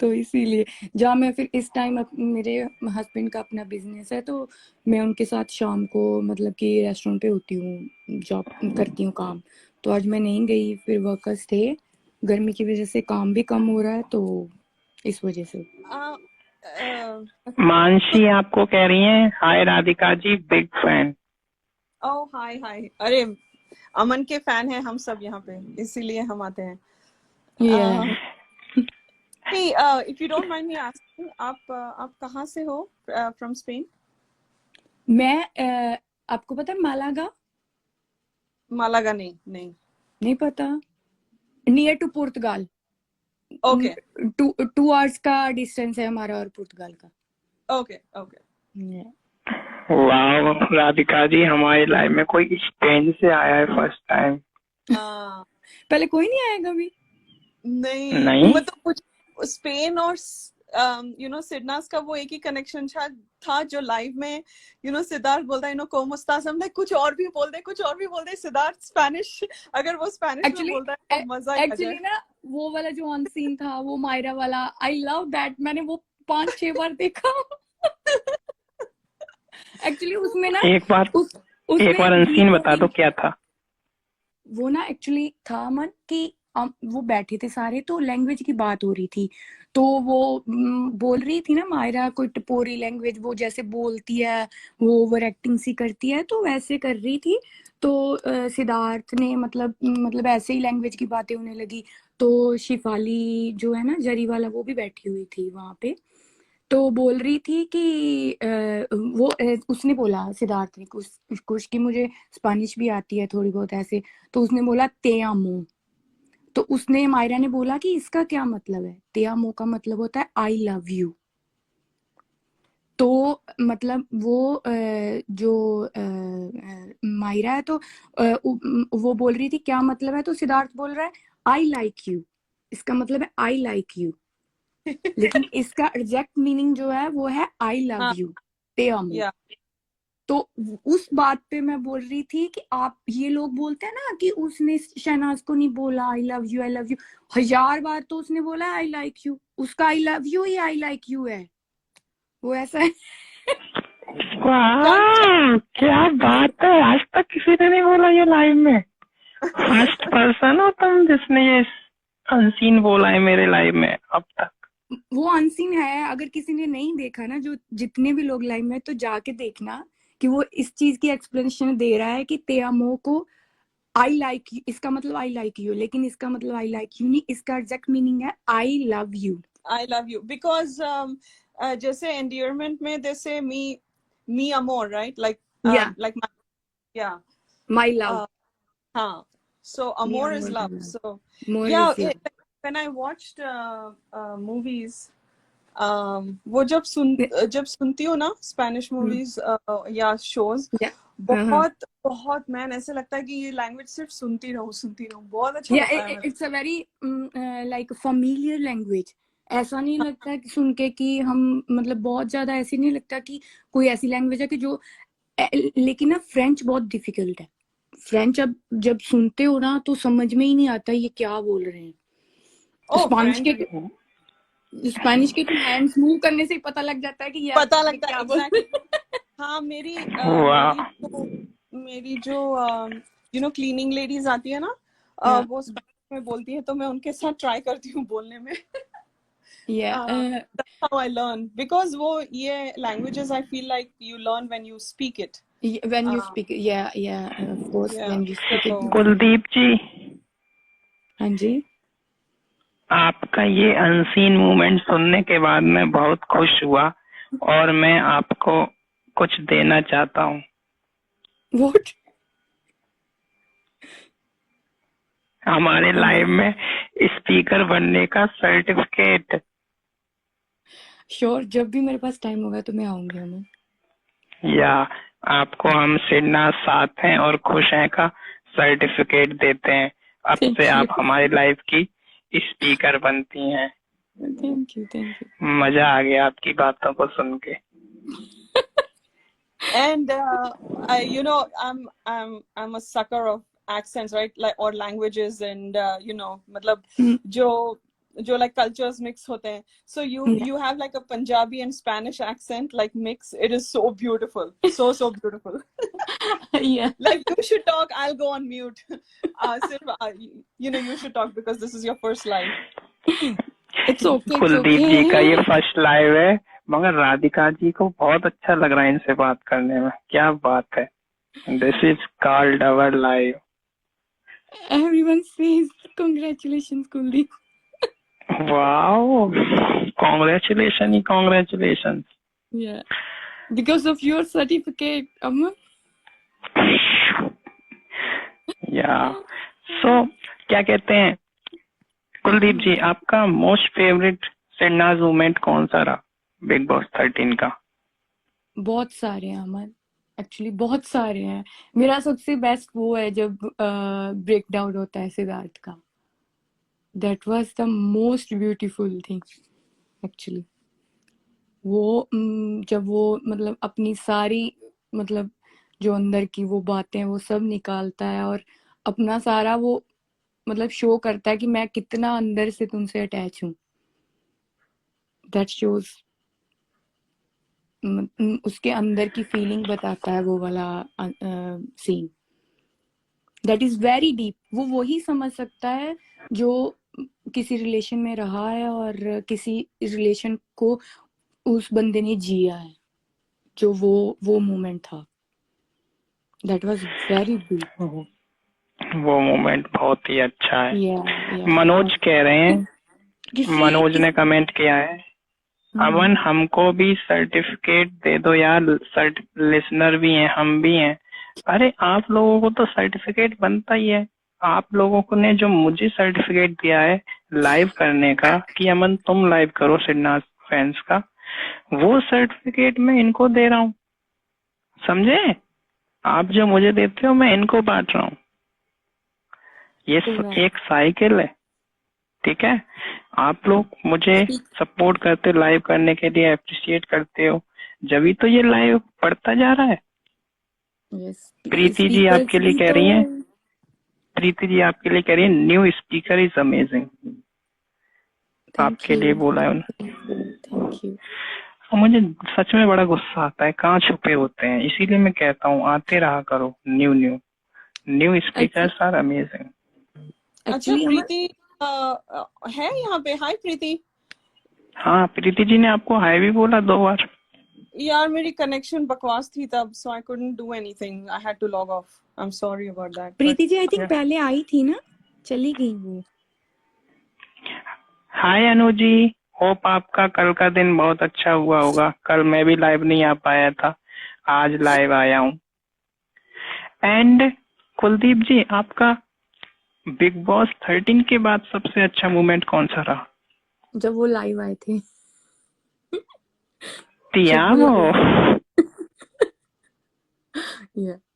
तो इसीलिए जहाँ मैं फिर इस टाइम मेरे हस्बैंड का अपना बिजनेस है तो मैं उनके साथ शाम को मतलब कि रेस्टोरेंट पे होती हूँ, जॉब करती हूँ काम। तो आज मैं नहीं गई, फिर वर्कर्स थे, गर्मी की वजह से काम भी कम हो रहा है तो इस वजह से।
मानसी आपको कह रही हैं, हाय राधिका जी, बिग फैन।
ओह हाय हाय, अरे अमन के फैन हैं हम सब यहाँ पे, इसीलिए हम आते हैं।
Yeah.
Hey, if you don't mind me asking, आप कहाँ से हो? From Spain?
मैं आपको पता है मालागा?
मालागा नहीं।
पता? नियर टू पुर्तगाल।
ओके
2 आवर्स का डिस्टेंस है हमारा और पुर्तगाल का।
ओके।
Yeah.
वाह राधिका जी, हमारे लाइफ में कोई स्पेन से आया है फर्स्ट टाइम।
पहले कोई नहीं आया कभी?
नहीं?
मतलब कुछ स्पेन और सिडनास का वो एक ही कनेक्शन था जो लाइव में सिद्धार्थ बोलता है कोम एस्तास, हम लाइक कुछ और भी बोल दे सिद्धार्थ स्पेनिश, अगर वो स्पेनिश में बोलता है तो मजा ही आ जाए।
एक्चुअली ना वो वाला जो ऑन सीन था वो मायरा वाला, आई लव दैट। मैंने वो 5-6 बार देखा। एक्चुअली उसमें ना
एक बार अनसीन बता दो क्या था।
वो ना एक्चुअली था मन कि वो बैठे थे सारे तो लैंग्वेज की बात हो रही थी। तो वो बोल रही थी ना मायरा कोई टपोरी लैंग्वेज, वो जैसे बोलती है वो ओवर एक्टिंग सी करती है तो वैसे कर रही थी। तो सिद्धार्थ ने मतलब ऐसे ही लैंग्वेज की बातें होने लगी। तो शिफाली जो है ना जरी वाला, वो भी बैठी हुई थी वहां पे। तो बोल रही थी कि उसने बोला सिद्धार्थ ने कुछ कि मुझे स्पेनिश भी आती है थोड़ी बहुत ऐसे। तो उसने बोला ते आमो। तो उसने मायरा ने बोला कि इसका क्या मतलब है? ते आमो का मतलब होता है आई लव यू। तो मतलब वो जो मायरा है तो वो बोल रही थी क्या मतलब है, तो सिद्धार्थ बोल रहा है आई लाइक यू, इसका मतलब है आई लाइक यू। लेकिन इसका एग्जैक्ट मीनिंग जो है वो है आई लव यू, ते आमो। तो उस बात पे मैं बोल रही थी कि आप ये लोग बोलते हैं ना कि उसने शहनाज को नहीं बोला आई लव यू 1000 बार तो उसने बोला आई लाइक यू। उसका आई लव यू ही आई लाइक यू है, वो ऐसा है।
वाह क्या बात है, आज तक किसी ने नहीं बोला ये लाइव में। फर्स्ट पर्सन हो तुम जिसने ये अनसीन बोला है मेरे लाइव में अब तक।
वो अनसीन है, अगर किसी ने नहीं देखा ना, जो जितने भी लोग लाइव में, तो जाके देखना कि वो इस चीज की एक्सप्लेनेशन दे रहा है कि ते आमो को आई लाइक यू, इसका मतलब आई लाइक यू, लेकिन इसका मतलब आई लाइक यू नहीं, इसका एग्जैक्ट मीनिंग है आई लव यू।
बिकॉज जैसे एंडियरमेंट में जैसे मी अमोर, राइट, लाइक
माई लव।
हाँ, so amor is love. So
More
yeah,
is love.
when I watched movies, वो जब सुनती हूँ ना स्पेनिश मूवीज या शोज, बहुत मैन ऐसे लगता है कि ये लैंग्वेज सिर्फ सुनती रहूं, बहुत अच्छा लगता है।
It's a very like familiar language. ऐसा नहीं लगता कि सुन के कि हम मतलब बहुत ज्यादा ऐसे नहीं लगता कि कोई ऐसी लैंग्वेज है कि जो लेकिन ना फ्रेंच बहुत डिफिकल्ट है। फ्रेंच अब जब सुनते हो ना तो समझ में ही नहीं आता ये क्या बोल रहे हैं। स्पेनिश के तो हैंड्स मूव करने से ही पता लग जाता है कि ये
पता लगता है exactly. हाँ, मेरी जो क्लीनिंग लेडीज आती है ना, वो स्पेनिश में बोलती है तो मैं उनके साथ ट्राई करती हूँ बोलने में। how I learn because वो ये languages I feel like you learn when you speak it.
When you
Uh,
speak, yeah, of course,
yeah.
when you speak it.
So
Kuldeep जी,
हाँ जी,
आपका ये अनसीन मूवमेंट सुनने के बाद मैं बहुत खुश हुआ और मैं आपको कुछ देना चाहता हूँ।
what?
हमारे लाइव में स्पीकर बनने का सर्टिफिकेट।
Sure, जब भी मेरे पास टाइम होगा तो मैं आऊंगी अमन।
या आपको हम सिडना साथ हैं और खुश हैं का सर्टिफिकेट देते हैं। अब
Thank
से आप
you.
हमारी लाइव की स्पीकर बनती हैं।
Thank you.
मजा आ गया आपकी बातों को सुन के।
and you know I'm a sucker of accents, right? Like or languages and you know मतलब जो like cultures mix होते हैं. So you have like a Punjabi and Spanish accent like mix. It is so beautiful, so beautiful.
Yeah.
Like you should talk. I'll go on mute. You know you should talk because this is your first live.
It's okay.
Kuldeep जी का ये फर्स्ट लाइव है, मगर राधिका जी को बहुत अच्छा लग रहा है इनसे बात करने में। क्या बात है। This is called our live.
Everyone says congratulations, Kuldeep.
Wow, congratulation he congratulation.
Yeah. Because of your certificate, Amma.
या सो क्या कहते हैं कुलदीप जी, आपका मोस्ट फेवरेट सिडनाज मोमेंट कौन सा रहा बिग बॉस 13 का?
बहुत सारे हैं अमन, एक्चुअली बहुत सारे हैं। मेरा सबसे बेस्ट वो है जब ब्रेक डाउन होता है सिद्धार्थ का। That was the most beautiful thing actually. वो जब वो मतलब अपनी सारी मतलब जो अंदर की वो बातें वो सब निकालता है और अपना सारा वो मतलब शो करता है कि मैं कितना अंदर से तुमसे अटैच हूँ। दैट शोज उसके अंदर की फीलिंग बताता है वो वाला scene. That is very deep. वो वही समझ सकता है जो किसी रिलेशन में रहा है और किसी रिलेशन को उस बंदे ने जिया है, जो वो मोमेंट था। That was very deep.
वो मोमेंट बहुत ही अच्छा है।
या
मनोज कह रहे हैं, मनोज ने कमेंट किया है, अमन हमको भी सर्टिफिकेट दे दो यार, लिसनर भी हैं हम भी हैं। अरे आप लोगों को तो सर्टिफिकेट बनता ही है। आप लोगों को ने जो मुझे सर्टिफिकेट दिया है लाइव करने का कि अमन तुम लाइव करो सिडना फैंस का, वो सर्टिफिकेट मैं इनको दे रहा हूँ। समझे? आप जो मुझे देते हो मैं इनको बांट रहा हूँ। ये एक साइकिल है, ठीक है? आप लोग मुझे सपोर्ट करते, लाइव करने के लिए अप्रिशिएट करते हो, जब तो ये लाइव बढ़ता जा रहा है। प्रीति जी आपके लिए कह रही हैं, प्रीति जी आपके लिए कह रही है न्यू स्पीकर इज अमेजिंग। आपके लिए बोला है उन्होंने।
Thank you.
मुझे सच में बड़ा गुस्सा आता है, कहाँ छुपे होते हैं। इसीलिए मैं कहता हूँ आते रहा करो। New speakers are amazing.
अच्छा प्रीति है यहाँ पे? हाय प्रीति।
हाँ प्रीति जी ने आपको हाय भी बोला 2 बार।
यार मेरी कनेक्शन बकवास थी तब, so I couldn't do anything. I had to log off. I'm sorry about that.
Preeti ji I think पहले आई थी ना, चली गई वो।
हाय अनु जी, होप आपका कल का दिन बहुत अच्छा हुआ होगा। कल मैं भी लाइव नहीं आ पाया था, आज लाइव आया हूँ। एंड कुलदीप जी, आपका बिग बॉस 13 के बाद सबसे अच्छा मोमेंट कौन सा रहा?
जब वो लाइव आए थे।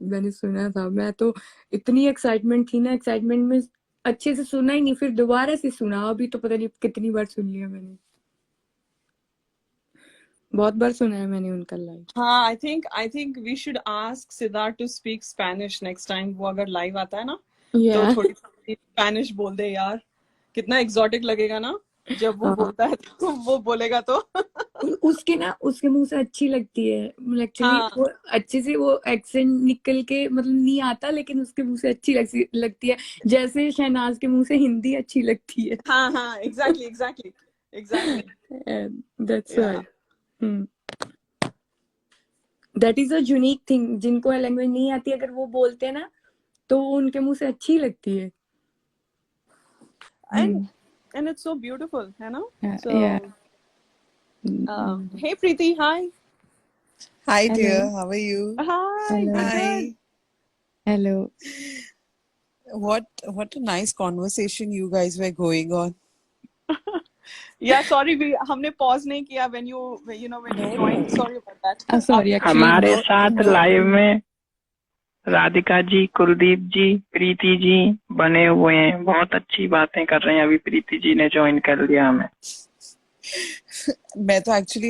मैंने सुना था, मैं तो इतनी एक्साइटमेंट थी ना, एक्साइटमेंट में अच्छे से सुना ही नहीं, फिर दोबारा से सुना। अभी तो पता नहीं कितनी बार सुन लिया मैंने, बहुत बार सुना है मैंने उनका लाइव।
हाँ, I think we should ask Siddharth to speak Spanish next time. वो अगर लाइव आता है ना तो थोड़ी स्पेनिश बोल दे यार, कितना एक्सोटिक लगेगा ना जब वो बोलता है तो वो बोलेगा तो
उसके मुंह से अच्छी लगती है एक्चुअली। वो अच्छे से वो एक्सेंट निकल के मतलब नहीं आता, लेकिन उसके मुंह से अच्छी लगती है, जैसे शहनाज के मुंह से हिंदी अच्छी लगती है।
हाँ exactly Exactly.
That's
Yeah.
why. That is a unique thing. जिनको लैंग्वेज नहीं आती अगर वो बोलते हैं ना तो उनके मुंह से अच्छी लगती है.
And it's so beautiful, है ना?
Yeah.
So hey Preeti, hi.
Hi
Hello.
dear, how are you?
Hi,
Hello.
good.
Hi.
Hello.
What a nice conversation you guys were going on.
Yeah, sorry, हमने pause नहीं किया when you
No,
joined.
no.
Sorry about that.
Sorry,
अब-
actually
हमारे
No,
साथ
no.
लाइव में राधिका जी, कुलदीप जी, प्रीति जी बने हुए हैं, बहुत अच्छी बातें कर रहे हैं. अभी प्रीति जी ने ज्वाइन कर लिया हमें.
मैं तो एक्चुअली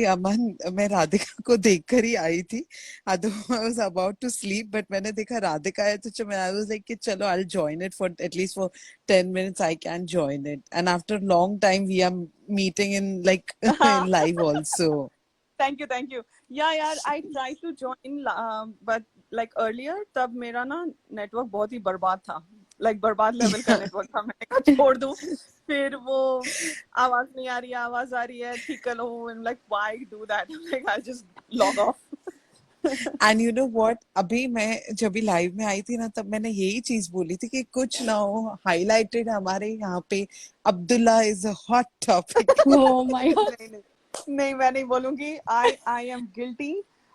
मैं राधिका को देखकर ही आई थी. I was about to sleep but मैंने देखा राधिका है तो मैं आई वाज लाइक कि चलो I will join it for at least for 10 minutes. I can join it and after long time we are meeting in like in live also.
Thank you. Yeah, यार, I tried to join, but like earlier, तब मेरा ना नेटवर्क बहुत ही बर्बाद था. Like बर्बाद लेवल का नेटवर्क था. मैंने कहा छोड़ दूं. फिर वो आवाज नहीं आ रही है, ठीक करो. I'm like, why do that? I'm like, I'll just log off.
And you know what, अभी मैं जब भी लाइव में आई थी ना तब मैंने यही चीज बोली थी कि कुछ ना हो हाईलाइटेड हमारे यहाँ पे Abdullah is a hot topic.
oh my god.
नहीं, मैं नहीं बोलूंगी. I am guilty.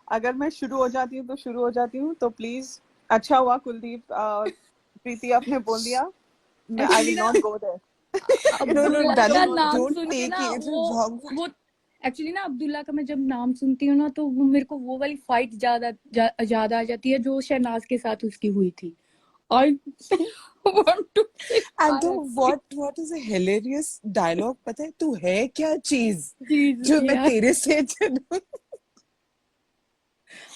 अगर मैं शुरू हो जाती हूँ तो प्लीज. अच्छा हुआ कुलदीप, प्रीति आपने बोल दिया. I will not go there.
No,
Abdullah
darling,
का नाम
don't
सुन के
take
ना
it
वो
wrong.
एक्चुअली ना अब्दुल्ला का मैं जब नाम सुनती हूँ ना तो वो मेरे को वो वाली फाइट ज्यादा आ जाती है जो शहनाज के साथ उसकी हुई थी. I want to kill
And
her.
what is a hilarious dialogue पता है, तू है क्या चीज
Jesus,
जो मैं
यार.
तेरे से चलूं?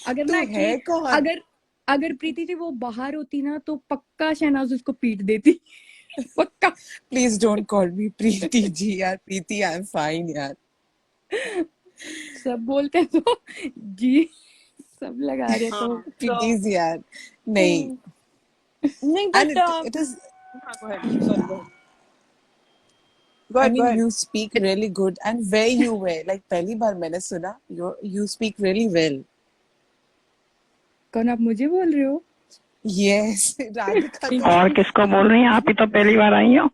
अगर
तू
ना
है
एक्चुअली
कौन?
अगर प्रीति जी वो बाहर होती ना तो पक्का शहनाज उसको पीट देती. पक्का.
Please don't call me Preeti ji यार. प्रीति, I am fine यार.
सब बोलते हैं तो जी सब लगा रहे तो
हाँ,
प्लीज यार नहीं.
नहीं,
And
but
it is,
go ahead. Sorry, go ahead. Go
I
ahead, go
mean
ahead.
you speak really good and where you were like पहली बार मैंने सुना you speak really well.
कौन आप मुझे बोल रहे हो?
Yes, राधिका तो
और किसको बोल रही हैं? आप ही तो पहली बार आई हो.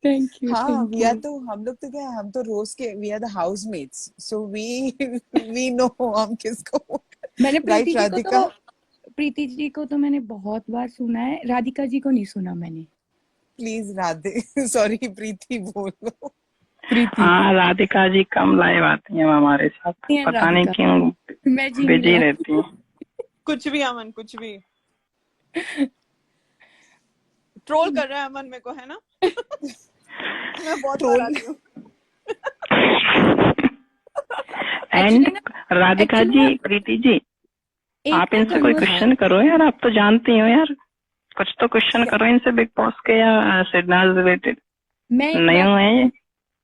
Thank you.
हाँ
थैंक
we are
यू.
तो हम लोग तो क्या हम तो रोज के we are the housemates so we know हम किसको
मैंने
right राधिका.
प्रीति जी को तो मैंने बहुत बार सुना है. राधिका जी को नहीं सुना मैंने.
प्लीज राधे सॉरी प्रीति बोलो.
प्रीति
हाँ, राधिका जी कम लाइव आती हैं हमारे साथ, पता नहीं
राधिका.
क्यों
मैं जी
बिजी
नहीं
रहती हैं.
कुछ भी अमन, कुछ भी ट्रोल कर रहा है अमन मेरे को, है ना? मैं बहुत बार
Troll.
आती हूँ.
एंड
ना
राधिका
actually
जी, प्रीति जी,
एक
आप
ना
इनसे कोई
converse-
क्वेश्चन करो यार. आप तो जानती हो यार, कुछ तो क्वेश्चन करो इनसे बिग बॉस के या सिडनाज रिलेटेड.
मैं एक
नहीं
बात
हुए हैं ये.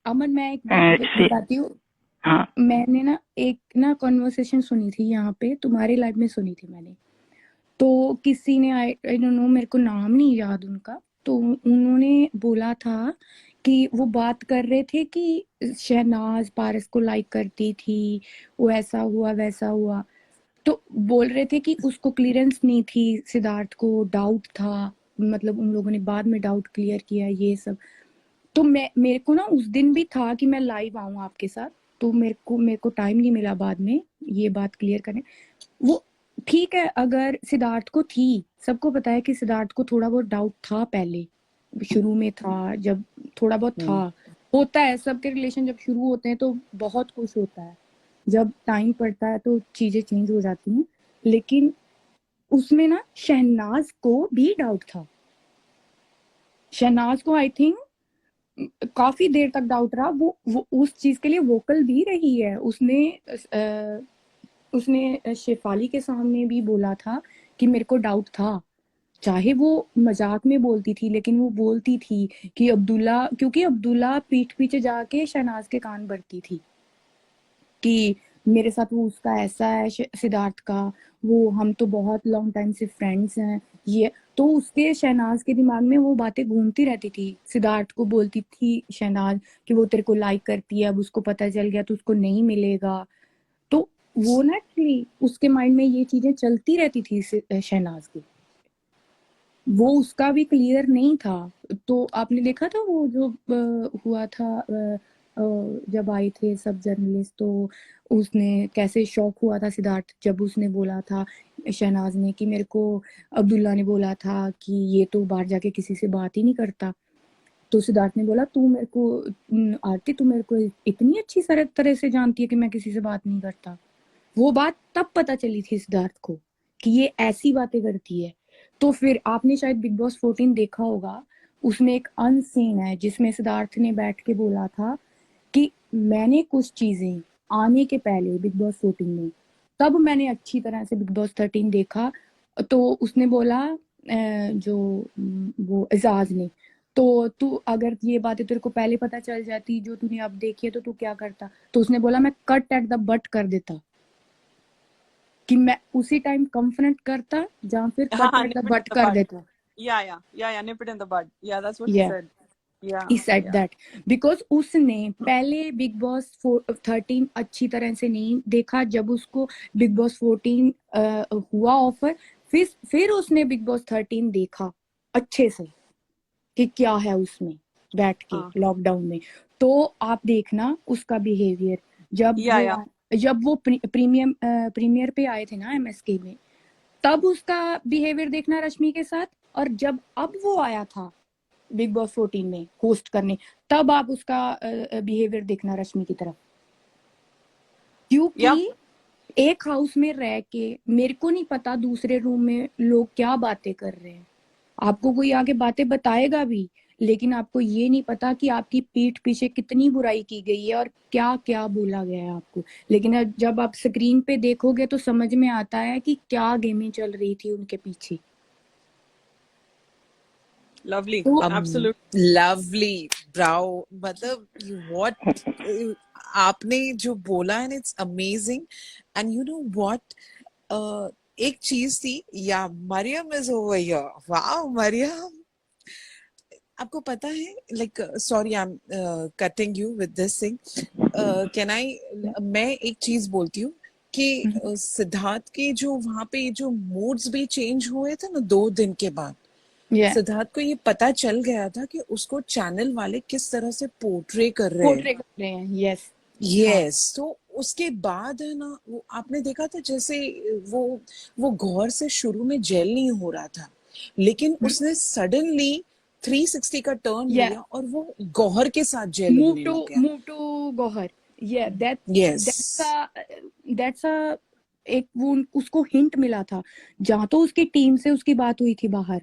अमन मैं एक बात बताती हूँ.
हाँ,
मैंने ना एक ना कॉन्वर्सेशन सुनी थी यहाँ पे तुम्हारे लाइव में सुनी थी मैंने. तो किसी ने आई डोंट नो मेरे को नाम नहीं याद उनका. तो उन्होंने बोला था कि वो बात कर रहे थे कि शहनाज पारस को लाइक करती थी, वो ऐसा हुआ वैसा हुआ. तो बोल रहे थे कि उसको क्लियरेंस नहीं थी, सिद्धार्थ को डाउट था, मतलब उन लोगों ने बाद में डाउट क्लियर किया ये सब. तो मेरे को ना उस दिन भी था कि मैं लाइव आऊं आपके साथ. तो मेरे को टाइम नहीं मिला बाद में ये बात क्लियर करने. वो ठीक है अगर सिद्धार्थ को थी, सबको पता है कि सिद्धार्थ को थोड़ा बहुत डाउट था पहले शुरू में था, जब थोड़ा बहुत था. होता है सबके रिलेशन जब शुरू होते हैं तो बहुत कुछ होता है, जब टाइम पड़ता है तो चीजें चेंज हो जाती हैं. लेकिन उसमें ना शहनाज को भी डाउट था. शहनाज को आई थिंक काफी देर तक डाउट रहा. वो उस चीज के लिए वोकल भी रही है. उसने शेफाली के सामने भी बोला था कि मेरे को डाउट था, चाहे वो मजाक में बोलती थी लेकिन वो बोलती थी कि अब्दुल्ला, क्योंकि अब्दुल्ला पीठ पीछे जाके शहनाज के कान भरती थी कि मेरे साथ वो उसका ऐसा है सिद्धार्थ का, वो हम तो बहुत लॉन्ग टाइम से फ्रेंड्स हैं, ये तो उसके शहनाज के दिमाग में वो बातें घूमती रहती थी। सिद्धार्थ को बोलती थी शहनाज कि वो तेरे को लाइक करती है, अब उसको पता चल गया तो उसको नहीं मिलेगा। तो वो ना एक्चुअली उसके माइंड में ये चीजें चलती रहती थी शहनाज की, वो उसका भी क्लियर नहीं था। तो आपने देखा था वो जो हुआ था जब आए थे सब जर्नलिस्ट, तो उसने कैसे शॉक हुआ था सिद्धार्थ जब उसने बोला था शहनाज ने कि मेरे को अब्दुल्ला ने बोला था कि ये तो बाहर जाके किसी से बात ही नहीं करता। तो सिद्धार्थ ने बोला तू मेरे को आरती तू मेरे को इतनी अच्छी तरह से जानती है कि मैं किसी से बात नहीं करता। वो बात तब पता चली थी सिद्धार्थ को कि ये ऐसी बातें करती है। तो फिर आपने शायद बिग बॉस 14 देखा होगा, उसमें एक अनसीन है जिसमें सिद्धार्थ ने बैठ के बोला था कि मैंने कुछ चीजें आने के पहले बिग बॉस 14 में, तब मैंने अच्छी तरह से बिग बॉस 13 देखा। तो उसने बोला वो एजाज ने, तो तू अगर ये बातें तेरे को पहले पता चल जाती जो तूने अब देखी है तो तू क्या करता। तो उसने बोला मैं कट एट द बट कर देता, कि मैं उसी टाइम कन्फ्रंट करता या फिर cut at the
nip it in
but
the
कर
bud.
देता।
Yeah, nip it in the bud. Yeah, that's what he
Yeah,
said. Yeah,
he said
yeah.
that because उसने पहले बिग बॉस 13 अच्छी तरह से नहीं देखा, जब उसको बिग बॉस 14 हुआ ऑफर, फिर उसने बिग बॉस 13 देखा अच्छे से कि क्या है उसमें बैठ के
हाँ,
लॉकडाउन में। तो आप देखना उसका बिहेवियर
yeah.
जब वो प्रीमियर पे आए थे ना एमएसके में, तब उसका बिहेवियर देखना रश्मि के साथ, और जब अब वो आया था बिग बॉस 14 में होस्ट करने, तब आप उसका बिहेवियर देखना रश्मि की तरफ। क्योंकि
Yep.
एक हाउस में रह के मेरे को नहीं पता दूसरे रूम में लोग क्या बातें कर रहे हैं, आपको कोई आगे बातें बताएगा भी, लेकिन आपको ये नहीं पता कि आपकी पीठ पीछे कितनी बुराई की गई है और क्या क्या बोला गया है आपको। लेकिन अब जब आप स्क्रीन पे देखोगे तो समझ में आता है कि क्या गेमें चल रही थी उनके पीछे।
Lovely.
तो
Absolutely.
लवली ब्राउ, मतलब व्हाट आपने जो आपने and it's amazing. And you know what, एक चीज थी, या Mariam is over here, wow Mariam, आपको पता है, like sorry I am cutting you with this thing, can I, मैं एक चीज बोलती हूँ कि सिद्धार्थ के जो वहां पे जो मूड्स भी चेंज हुए थे ना 2 दिन के बाद, सिद्धार्थ को ये पता चल गया था कि उसको चैनल वाले किस तरह से पोर्ट्रे कर रहे हैं।
यस
यस, तो उसके बाद है ना, वो आपने देखा था जैसे वो गौर से शुरू में जेल नहीं हो रहा था, लेकिन उसने सडनली 360 का टर्न लिया और वो गौहर के साथ जेल होने लग गया।
Move to Gauhar, that's a एक वो उसको हिंट मिला था, जहां तो उसकी टीम से उसकी बात हुई थी बाहर,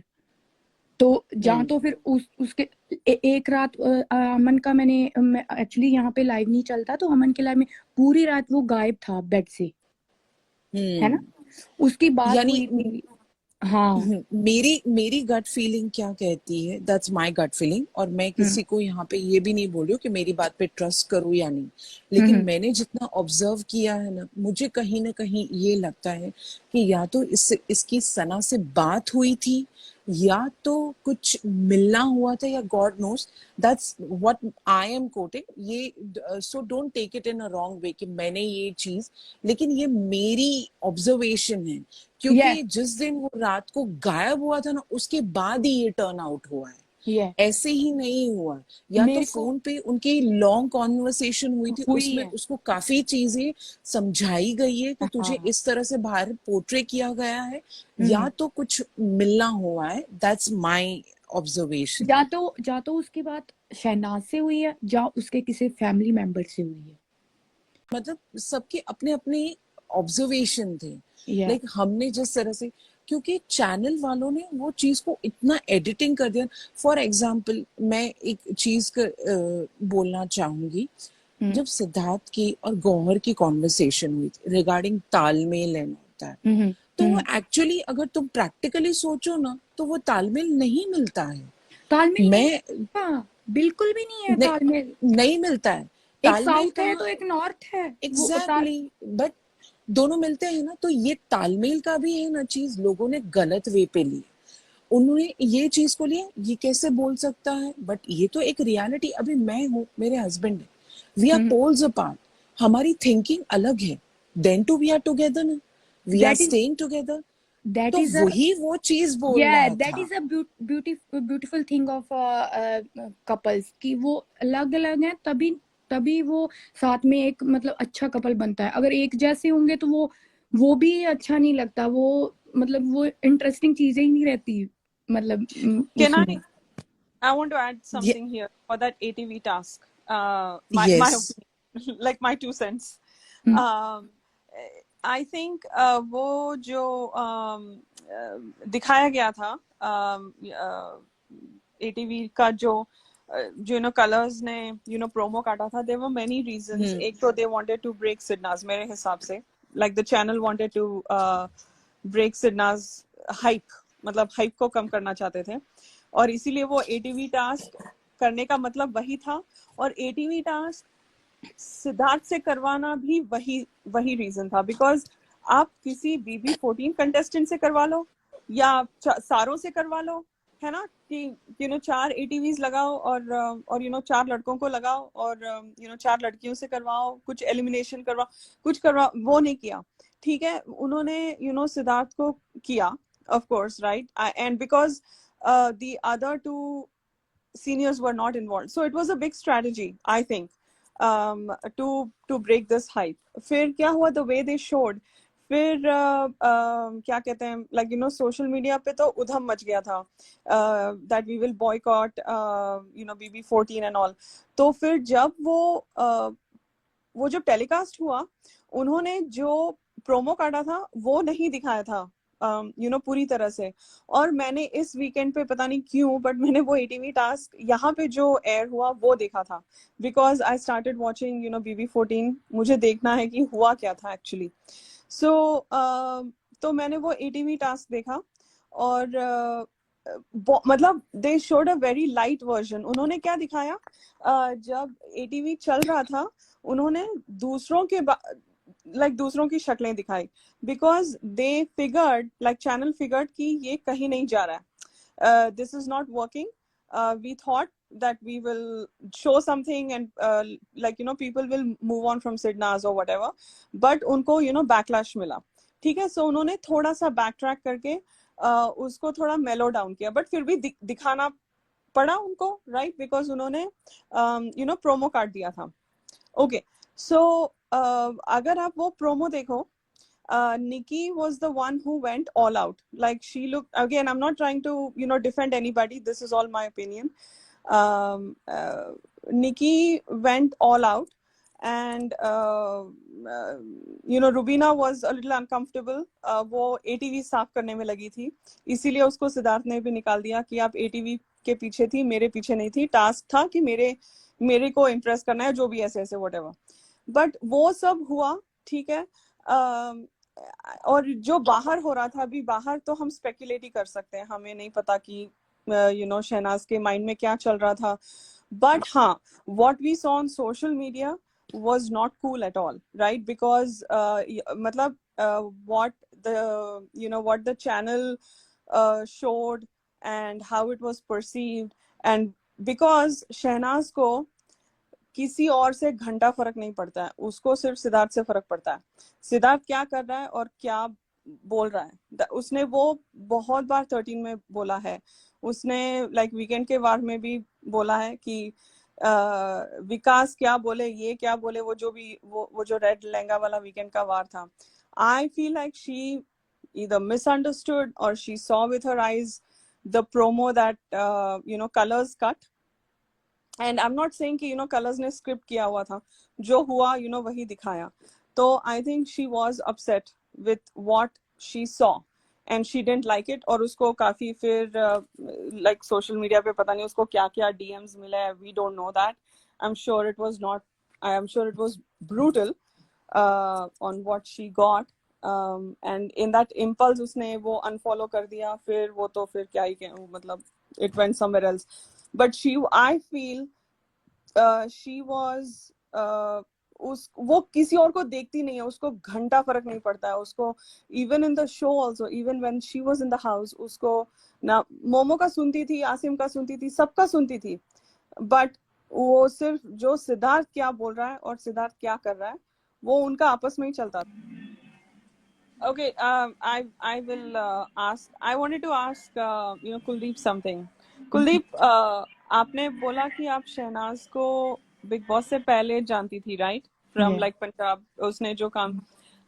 तो जहाँ तो फिर उसके एक रात अमन का मैं एक्चुअली यहाँ पे लाइव नहीं चलता, तो अमन के लाइव में पूरी रात वो गायब था बेड से, है ना, उसकी बात हुई थी। हाँ,
मेरी गट फीलिंग क्या कहती है, दैट्स माय गट फीलिंग, और मैं किसी को यहाँ पे ये भी नहीं बोल रही हूँ कि मेरी बात पे ट्रस्ट करूँ या नहीं, लेकिन मैंने जितना ऑब्जर्व किया है ना, मुझे कहीं ना कहीं ये लगता है कि या तो इसकी सना से बात हुई थी, या तो कुछ मिलना हुआ था, या God knows, that's what I am quoting ये, so don't take it in a wrong way कि मैंने ये चीज, लेकिन ये मेरी ऑब्जर्वेशन है, क्योंकि जिस दिन वो रात को गायब हुआ था ना, उसके बाद ही ये टर्न आउट हुआ है, ऐसे ही नहीं हुआ। या तो फोन पे उनकी लॉन्ग कॉन्वर्सेशन हुई थी, उसमें उसको काफी चीजें समझाई गई है कि तुझे इस तरह से बाहर पोर्ट्रे किया गया है, या तो कुछ मिलना हुआ है, दैट्स माय ऑब्जर्वेशन।
या तो उसकी बात शहनाज से हुई है, या उसके किसी फैमिली मेंबर से हुई है,
मतलब सबके अपने अपने ऑब्जर्वेशन थे। लाइक हमने जिस तरह से, क्योंकि चैनल वालों ने वो चीज को इतना एडिटिंग कर दिया। फॉर एग्जाम्पल मैं एक चीज बोलना चाहूंगी, जब सिद्धार्थ की और गौहर की कॉन्वर्सेशन हुई थी रिगार्डिंग तालमेल एंड होता है, तो वो एक्चुअली अगर तुम प्रैक्टिकली सोचो ना, तो वो तालमेल नहीं मिलता है।
तालमेल बिल्कुल भी नहीं है, तालमेल
नहीं मिलता है।
एक
तालमेल
साउथ है
कहाँ,
तो एक नॉर्थ है, वो
एग्जैक्टली, बट दोनों मिलते हैं ना, तो ये तालमेल का भी है ना चीज, लोगों ने गलत वे पे ली, उन्होंने ये चीज को लिया, ये कैसे बोल सकता है, बट ये तो एक रियलिटी। अभी मैं हूँ, मेरे हस्बैंड है, वी आर पोल्स अपार्ट, हमारी थिंकिंग अलग है, then too we are together ना, we are
that is
staying together,
that
तो
इज
वही वो चीज बोल
yeah,
रहा
that
था।
is a beautiful thing of couples कि वो अलग अलग हैं, तभी तभी वो साथ में एक मतलब अच्छा कपल बनता है। अगर एक जैसे होंगे तो वो भी अच्छा नहीं लगता, वो मतलब वो इंटरेस्टिंग चीजें ही नहीं रहती, मतलब
Can
उसमें।
I want to add something here for that ATV task. My
yes,
opinion, like my 2 cents.
Hmm,
Um, I think वो जो दिखाया गया था ATV का जो कलर्स ने प्रोमो काटा था, there were many reasons. एक तो they wanted to break Sidna's, मेरे हिसाब से, like the channel wanted to break Sidna's hype, मतलब hype को कम करना चाहते थे, और इसीलिए वो ATV टास्क करने का मतलब वही था। और ATV टास्क सिद्धार्थ से करवाना भी वही रीजन था, बिकॉज आप किसी BB14 कंटेस्टेंट से करवा लो या सारों से करवा लो, है ना, कि 4 ATVs लगाओ और 4 लड़कों को लगाओ और 4 लड़कियों से करवाओ, कुछ एलिमिनेशन करवाओ, कुछ करवाओ, वो नहीं किया। ठीक है, उन्होंने सिद्धार्थ को किया, of course, right, and because the other 2 seniors were not involved, so it was a big strategy, I think, to break this hype. फिर क्या हुआ, the way they showed, फिर क्या कहते हैं, like social media पे तो उधम मच गया था, that we will boycott BB14 and all. तो फिर जब वो जब टेलीकास्ट हुआ, उन्होंने जो प्रोमो काटा था वो नहीं दिखाया था पूरी तरह से। और मैंने इस वीकेंड पे पता नहीं क्यों, बट मैंने वो ATV टास्क यहाँ पे जो एयर हुआ वो देखा था, because I started watching BB14, मुझे देखना है कि हुआ क्या था एक्चुअली। सो तो मैंने वो ATV टास्क देखा, और मतलब they showed a very light version. उन्होंने क्या दिखाया, जब ATV चल रहा था, उन्होंने दूसरों की शक्लें दिखाई, because they figured, like channel figured कि ये कहीं नहीं जा रहा है, this is not working, we thought that we will show something and people will move on from Sidnas or whatever, but उनको backlash मिला। ठीक है, सो उन्होंने थोड़ा सा बैकट्रैक करके उसको थोड़ा मेलो डाउन किया, बट फिर भी दिखाना पड़ा उनको, राइट, बिकॉज उन्होंने प्रोमो कार्ड दिया था। ओके, सो अगर आप वो प्रोमो देखो, Nikki was the one who went all out. Like, she looked, again, I'm not trying to defend anybody, this is all my opinion. Nikki went all out, and Rubina was a little uncomfortable. वो ATV साफ करने में लगी थी, इसीलिए उसको सिद्धार्थ ने भी निकाल दिया कि आप ATV के पीछे थी, मेरे पीछे नहीं थी, टास्क था कि मेरे को इम्प्रेस करना है, जो भी ऐसे ऐसे व्हाटएवर। बट वो सब हुआ, ठीक है, और जो बाहर हो रहा था, अभी बाहर तो हम स्पेकुलेट ही कर सकते हैं, हमें नहीं पता कि शहनाज के माइंड में क्या चल रहा था, बट हाँ, what we saw on social media was not cool at all, right, because मतलब what the channel showed and how it was perceived, and because Shehnaaz को किसी और से घंटा फर्क नहीं पड़ता है, उसको सिर्फ सिद्धार्थ से फर्क पड़ता है, सिद्धार्थ क्या कर रहा है और क्या बोल रहा है। उसने वो बहुत बार 13 में बोला है, उसने लाइक वीकेंड के वार में भी बोला है कि विकास क्या बोले, ये क्या बोले, वो जो रेड लहंगा वाला वीकेंड का वार था, I feel like she either misunderstood or she saw with her eyes the promo that colors cut, and I'm not saying कि colors ने script किया हुआ था, जो हुआ वही दिखाया। तो I think she was upset with what she saw and she didn't like it, और उसको काफी फिर like social media पे पता नहीं उसको क्या क्या DMs मिले हैं, we don't know that. I'm sure it was brutal on what she got, and in that impulse उसने वो unfollow कर दिया, फिर वो तो फिर क्या ही मतलब it went somewhere else. But I feel she was वो किसी और को देखती नहीं है, उसको घंटा फर्क नहीं पड़ता है उसको। Even in the show also, even when she was in the house, उसको ना मोमो का सुनती थी, आसिम का सुनती थी, सबका सुनती थी, बट वो सिर्फ जो सिद्धार्थ क्या बोल रहा है और सिद्धार्थ क्या कर रहा है वो उनका आपस में ही चलता था। Okay, I will ask. I wanted to ask, Kuldeep something. Kuldeep, आपने बोला कि आप शहनाज को बिग बॉस से पहले जानती थी, right? From
Yeah.
Like Punjab, उसने जो काम,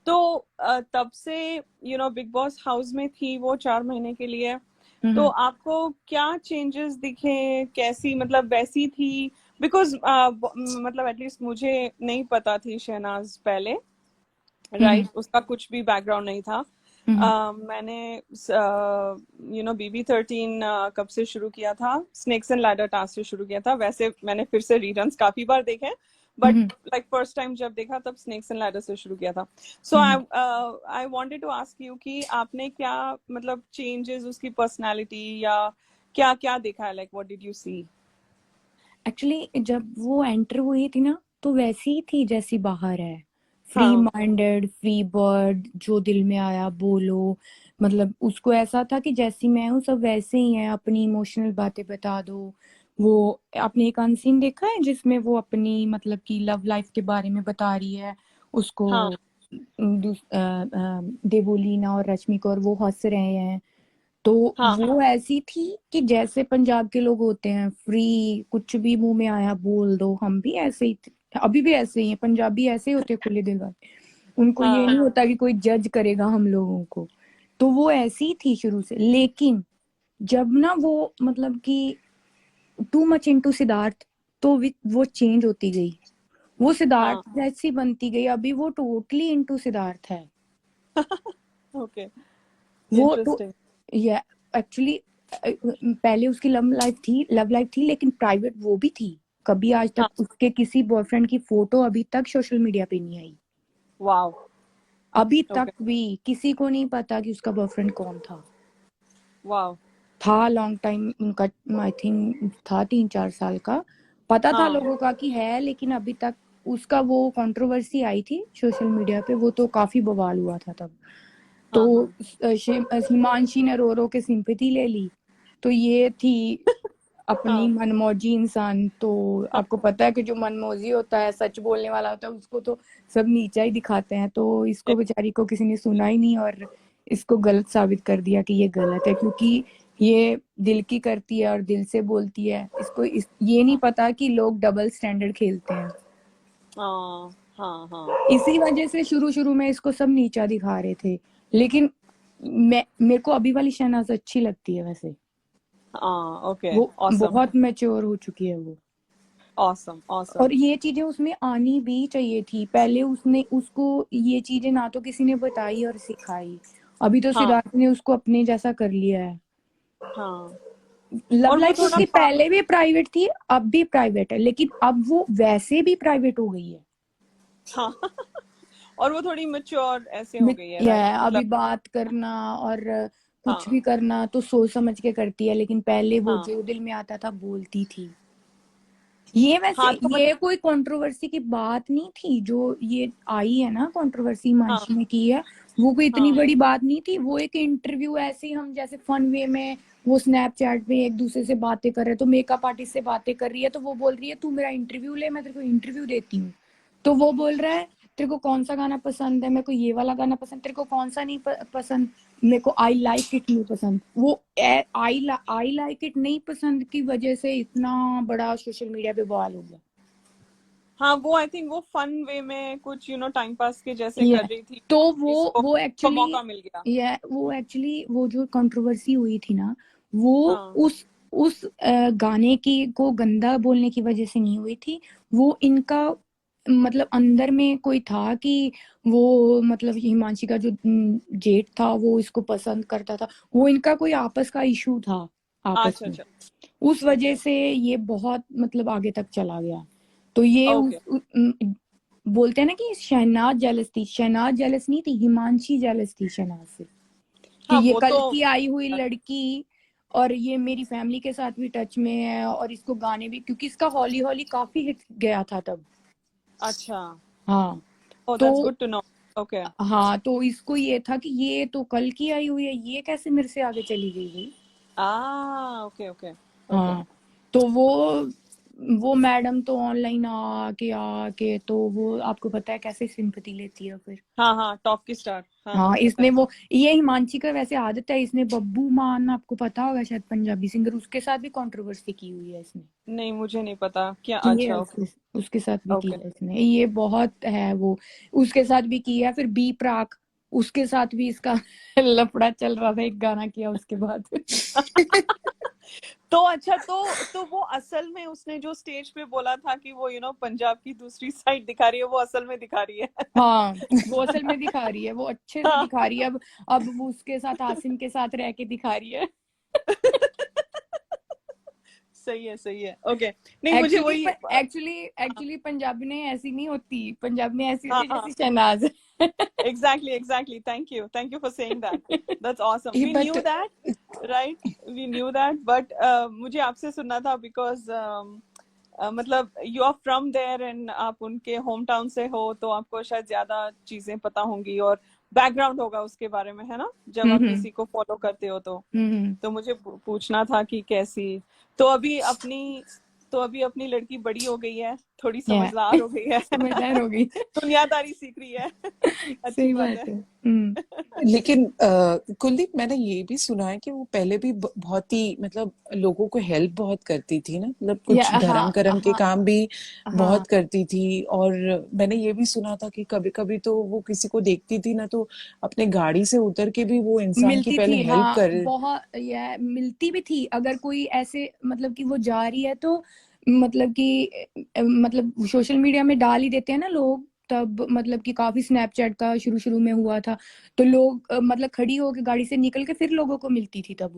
तो तब से बिग बॉस हाउस में थी वो 4 महीने के लिए, तो आपको क्या चेंजेस दिखे? कैसी, मतलब वैसी थी? बिकॉज मतलब एटलीस्ट मुझे नहीं पता थी शहनाज पहले, राइट? उसका कुछ भी बैकग्राउंड नहीं था। मैंने BB13 कब से शुरू किया था? स्नेक्स एंड लैडर टास्क से शुरू किया था। वैसे मैंने फिर से रीरन्स काफी बार देखे, बट लाइक फर्स्ट टाइम जब देखा तब स्नेक्स एंड लैडर से शुरू किया था। So I wanted to ask you कि आपने क्या, मतलब चेंजेस उसकी पर्सनालिटी या क्या क्या देखा है? Like what did you see?
Actually जब वो एंटर हुई थी ना, तो वैसी ही थी जैसी बाहर है, फ्री माइंडेड, फ्री बर्ड, जो दिल में आया बोलो। मतलब उसको ऐसा था कि जैसी मैं हूँ सब वैसे ही है, अपनी इमोशनल बातें बता दो। वो आपने एक अनसीन देखा है जिसमें वो अपनी मतलब की लव लाइफ के बारे में बता रही है उसको, देवोलीना और रश्मिका, और वो हंस रहे हैं। तो वो ऐसी थी कि जैसे पंजाब के लोग होते हैं, फ्री, कुछ भी मुंह में आया बोल दो। हम भी ऐसे ही अभी भी ऐसे ही हैं, पंजाबी ऐसे ही होते हैं, खुले दिल वाले। उनको ये नहीं होता कि कोई जज करेगा हम लोगों को। तो वो ऐसी थी शुरू से। लेकिन जब ना वो मतलब कि टू मच इनटू सिद्धार्थ, तो वो चेंज होती गई, वो सिद्धार्थ जैसी बनती गई। अभी वो टोटली इनटू सिद्धार्थ है।
ओके,
वो तो या एक्चुअली पहले उसकी लव लाइफ थी, लेकिन प्राइवेट वो भी थी। कभी आज तक उसके किसी बॉयफ्रेंड की फोटो अभी तक सोशल मीडिया पे नहीं आई।
वाओ।
अभी तक भी किसी को नहीं पता कि उसका बॉयफ्रेंड कौन था।
वाओ।
था लॉन्ग टाइम उनका, आई थिंक था 3-4 साल का। पता था लोगों का कि है, लेकिन अभी तक उसका वो कंट्रोवर्सी आई थी सोशल मीडिया पे, वो तो काफी बवाल हुआ था तब। तो हिमांशी ने रो रो के सिंपैथी ले ली। तो ये थी अपनी मनमौजी इंसान। तो आपको पता है कि जो मनमौजी होता है, सच बोलने वाला होता है, उसको तो सब नीचा ही दिखाते हैं। तो इसको बेचारी को किसी ने सुना ही नहीं और इसको गलत साबित कर दिया कि ये गलत है, क्योंकि ये दिल की करती है और दिल से बोलती है। इसको ये नहीं पता कि लोग डबल स्टैंडर्ड खेलते हैं। इसी वजह से शुरू में इसको सब नीचा दिखा रहे थे। लेकिन मेरे को अभी वाली शहनाज अच्छी लगती है वैसे।
ओके,
वो बहुत मैच्योर हो चुकी है वो।
ऑसम।
और ये चीजें उसमें आनी भी चाहिए थी। पहले उसको ये चीजें ना तो किसी ने बताई और सिखाई। अभी तो सिद्धार्थ ने उसको अपने जैसा कर लिया है। लव लाइफ उसकी पहले भी प्राइवेट थी, अब भी प्राइवेट है, लेकिन अब वो वैसे भी प्राइवेट हो गई है।
और वो थोड़ी मैच्योर ऐसे हो गई है।
अभी बात करना और कुछ भी करना तो सोच समझ के करती है, लेकिन पहले वो जो दिल में आता था बोलती थी। ये वैसे ये कोई कंट्रोवर्सी की बात नहीं थी। जो ये आई है ना कंट्रोवर्सी हिमांशी ने की है, वो कोई इतनी बड़ी बात नहीं थी। वो एक इंटरव्यू ऐसे ही, हम जैसे फन वे में वो स्नैपचैट पे एक दूसरे से बातें कर रहे, तो मेकअप आर्टिस्ट से बातें कर रही है, तो वो बोल रही है तू मेरा इंटरव्यू ले, मैं तेरे को इंटरव्यू देती हूँ। तो वो बोल रहा है तेरे को कौन सा गाना पसंद है, मेरे को ये वाला गाना पसंद, तेरे को कौन सा नहीं पसंद, मेरे को आई लाइक इट नहीं पसंद। वो आई लाइक इट नहीं पसंद की वजह से इतना बड़ा सोशल मीडिया पे बवाल हो गया।
वो आई थिंक वो फन वे में कुछ टाइम पास के जैसे कर रही थी,
तो वो एक्चुअली
मौका मिल गया।
वो एक्चुअली वो जो कंट्रोवर्सी हुई थी ना, वो उस गाने की को गंदा बोलने की वजह से नहीं हुई थी। वो इनका मतलब अंदर में कोई था कि वो मतलब हिमांशी का जो जेठ था वो इसको पसंद करता था। वो इनका कोई आपस का इशू था आपस में। उस वजह से ये बहुत मतलब आगे तक चला गया। तो ये बोलते हैं ना कि शहनाज जेलस थी। शहनाज जेलस नहीं थी, हिमांशी जेलस थी शहनाज से कि ये कल की आई हुई लड़की और ये मेरी फैमिली के साथ भी टच में है और इसको गाने भी, क्योंकि इसका हौली हौली काफी हिट गया था तब।
अच्छा,
हाँ
oh
तो
that's good to know. Okay.
हाँ तो इसको ये था कि ये तो कल की आई हुई है, ये कैसे मेरे से आगे चली गई भाई।
Okay, okay, okay.
हाँ तो वो मैडम तो ऑनलाइन आके तो वो आपको पता है कैसे सिंपैथी लेती है फिर।
हाँ टॉप की स्टार,
हाँ
पता
इसने
है।
वो ये हिमांशी का वैसे आदत है, इसने बब्बू मान आपको पता होगा शायद, पंजाबी सिंगर, उसके साथ भी कंट्रोवर्सी की हुई है इसने।
नहीं, मुझे नहीं पता क्या।
की है
अच्छा, ओके
उसके साथ भी की
ओके।
है इसने, ये बहुत है वो, उसके साथ भी की है। फिर बी प्राक, उसके साथ भी इसका लफड़ा चल रहा था, एक गाना किया उसके बाद।
तो अच्छा, तो वो असल में उसने जो स्टेज पे बोला था कि वो पंजाब की दूसरी साइड दिखा रही है, वो असल में दिखा रही है।
हाँ वो असल में दिखा रही है, वो अच्छे से दिखा रही है। अब वो उसके साथ आसिम के साथ रह के दिखा रही है।
सही है ओके। नहीं, मुझे वही
एक्चुअली पंजाबी ने ऐसी नहीं होती, पंजाबी ने ऐसी
हाँ
होती
हाँ
जैसी Shehnaaz.
exactly. Thank you for saying that. That's awesome. We
but
knew that, right? We knew that, but मुझे आपसे सुनना था because मतलब you are from there and आप उनके होम टाउन से हो, तो आपको शायद ज्यादा चीजें पता होंगी और बैकग्राउंड होगा उसके बारे में, है ना, जब आप किसी को फॉलो करते हो तो मुझे पूछना था कि कैसी। तो अभी अपनी लड़की बड़ी हो गई है, थोड़ी समझदार हो गई है।
समझदार हो गई।
दुनियादारी सीख रही है। अच्छी
सही
बात
बात
है।
है।
लेकिन कुलदीप, मैंने ये भी सुना है कि वो पहले भी बहुत ही मतलब लोगों को हेल्प बहुत करती थी ना, मतलब कुछ धर्म कर्म के काम भी बहुत करती थी। और मैंने ये भी सुना था कि कभी कभी तो वो किसी को देखती थी ना, तो अपने गाड़ी से उतर के भी वो इंसान की
मिलती
पहले
थी,
हेल्प कर।
बहुत मिलती भी थी। अगर कोई ऐसे मतलब कि वो जा रही है तो मतलब कि मतलब सोशल मीडिया में डाल ही देते हैं ना लोग, तब मतलब कि काफी स्नैपचैट का शुरू में हुआ था, तो लोग मतलब खड़ी होकर गाड़ी से निकल के फिर लोगों को मिलती थी। तब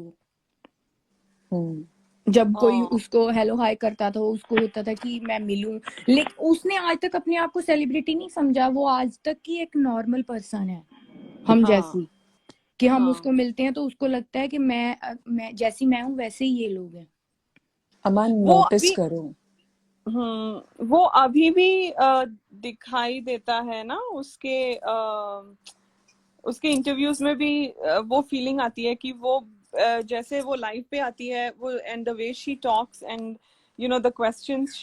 वो जब कोई उसको हेलो हाय करता था, उसको होता था कि मैं मिलूं, लेकिन उसने आज तक अपने आप को सेलिब्रिटी नहीं समझा। वो आज तक की एक नॉर्मल पर्सन है, हम जैसी, कि हम उसको मिलते हैं तो उसको लगता है कि मैं जैसी मैं हूँ वैसे ही ये लोग हैं।
अमान,
वो
नोटिस
अभी
करो।
वो अभी भी दिखाई देता है ना, उसके इंटरव्यूज में भी वो फीलिंग आती है कि वो जैसे वो लाइव पे आती है, वो and the way she talks and the questions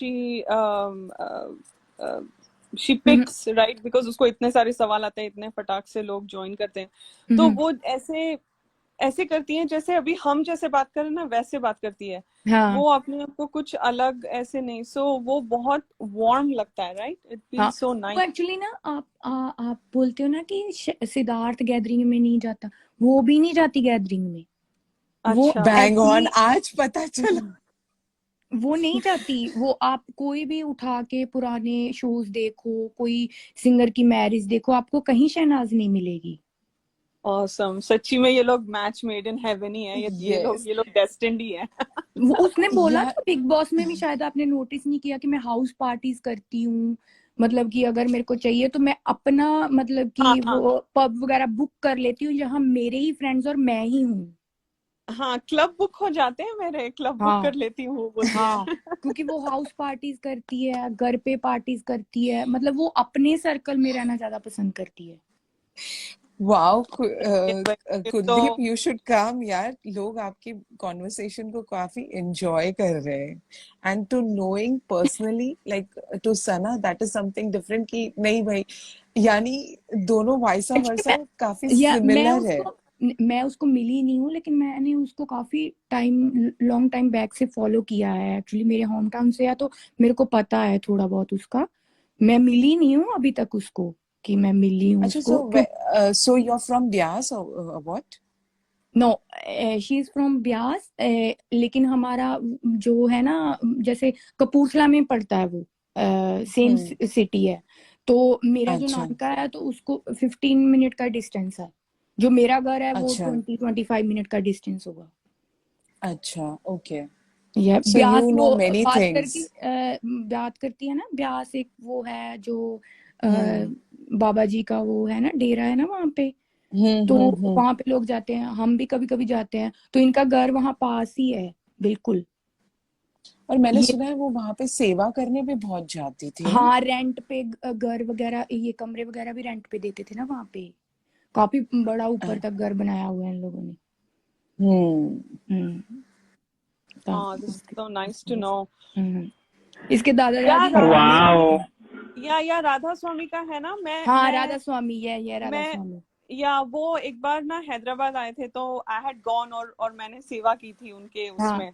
she picks, right, because उसको इतने सारे सवाल आते हैं, इतने फटाक से लोग ज्वाइन करते हैं, तो वो ऐसे करती हैं जैसे अभी हम जैसे बात करें ना, वैसे बात करती है। वो अपने आप को कुछ अलग ऐसे नहीं, सो वो बहुत वार्म लगता है, right, it feels so nice.
Actually ना आप बोलते हो ना कि सिद्धार्थ गैदरिंग में नहीं जाता, वो भी नहीं जाती गैदरिंग में। वो
अच्छा,
बैंग ऑन, आज पता चला।
वो नहीं जाती। वो आप कोई भी उठा के पुराने शोज देखो, कोई सिंगर की मैरिज देखो, आपको कहीं शहनाज नहीं मिलेगी।
ऑसम, सच्ची में ये लोग match made in heaven he है। ये लोग डेस्टिन्ड ही है।
वो उसने बोला था बिग बॉस में भी, शायद आपने नोटिस नहीं किया, कि मैं हाउस पार्टीज करती हूँ, मतलब कि अगर मेरे को चाहिए तो मैं अपना मतलब कि वो पब वगैरह बुक कर लेती हूँ जहाँ मेरे ही फ्रेंड्स और मैं ही हूँ।
हाँ, क्लब बुक हो जाते हैं मेरे, क्लब बुक कर लेती हूँ बोलती है।
क्योंकि वो हाउस पार्टीज करती है, घर पे पार्टीज करती है, मतलब वो अपने सर्कल में रहना ज्यादा पसंद करती है।
वाओ
तो
कुलदीप, यू शुड कम यार। लोग आपकी कॉन्वर्सेशन को काफी एंजॉय कर रहे हैं, and to knowing personally like to Sana, that is something different. कि नहीं भाई, यानी दोनों वाइसा वर्सा काफी सिमिलर है।
मैं उसको मिली नहीं हूँ, लेकिन मैंने उसको काफी लॉन्ग टाइम बैक से फॉलो किया है। एक्चुअली मेरे होम टाउन से है, तो मेरे को पता है थोड़ा बहुत उसका। मैं मिली नहीं हूँ अभी तक उसको, कि मैं मिली हूँ
अच्छा,
उसको।
so you're from Bias or what?
No, she is from Beas, लेकिन हमारा जो है ना, जैसे कपूरथला में पड़ता है वो, सेम सिटी है, तो मेरा जो नानका है तो उसको 15 मिनट का डिस्टेंस है। जो मेरा घर है वो 20-25 मिनट का डिस्टेंस होगा।
अच्छा, okay. So
Beas
you know
वो
many things.
बात करती है ना, ब्यास एक वो है जो बाबा जी का वो है ना, डेरा है ना वहाँ पे, तो वहां पे लोग जाते हैं, हम भी कभी कभी जाते हैं, तो इनका घर वहां पास ही है बिल्कुल।
और मैंने
ये
सुना है वो वहां पे सेवा करने भी बहुत जाती थी ना।
हाँ, रेंट पे घर वगैरह, ये कमरे वगैरह भी रेंट पे देते थे ना वहां पे। काफी बड़ा ऊपर तक घर बनाया हुआ है इन लोगों ने।
हम्म
हाँ, this is so nice to know.
इसके दादा
या
दादी वहां पे
वाओ
या राधा स्वामी का है ना,
हाँ, राधा स्वामी, ये राधा
मैं
स्वामी।
या वो एक बार ना हैदराबाद आए थे तो आई हैड गॉन और मैंने सेवा की थी उनके
हाँ
उसमें,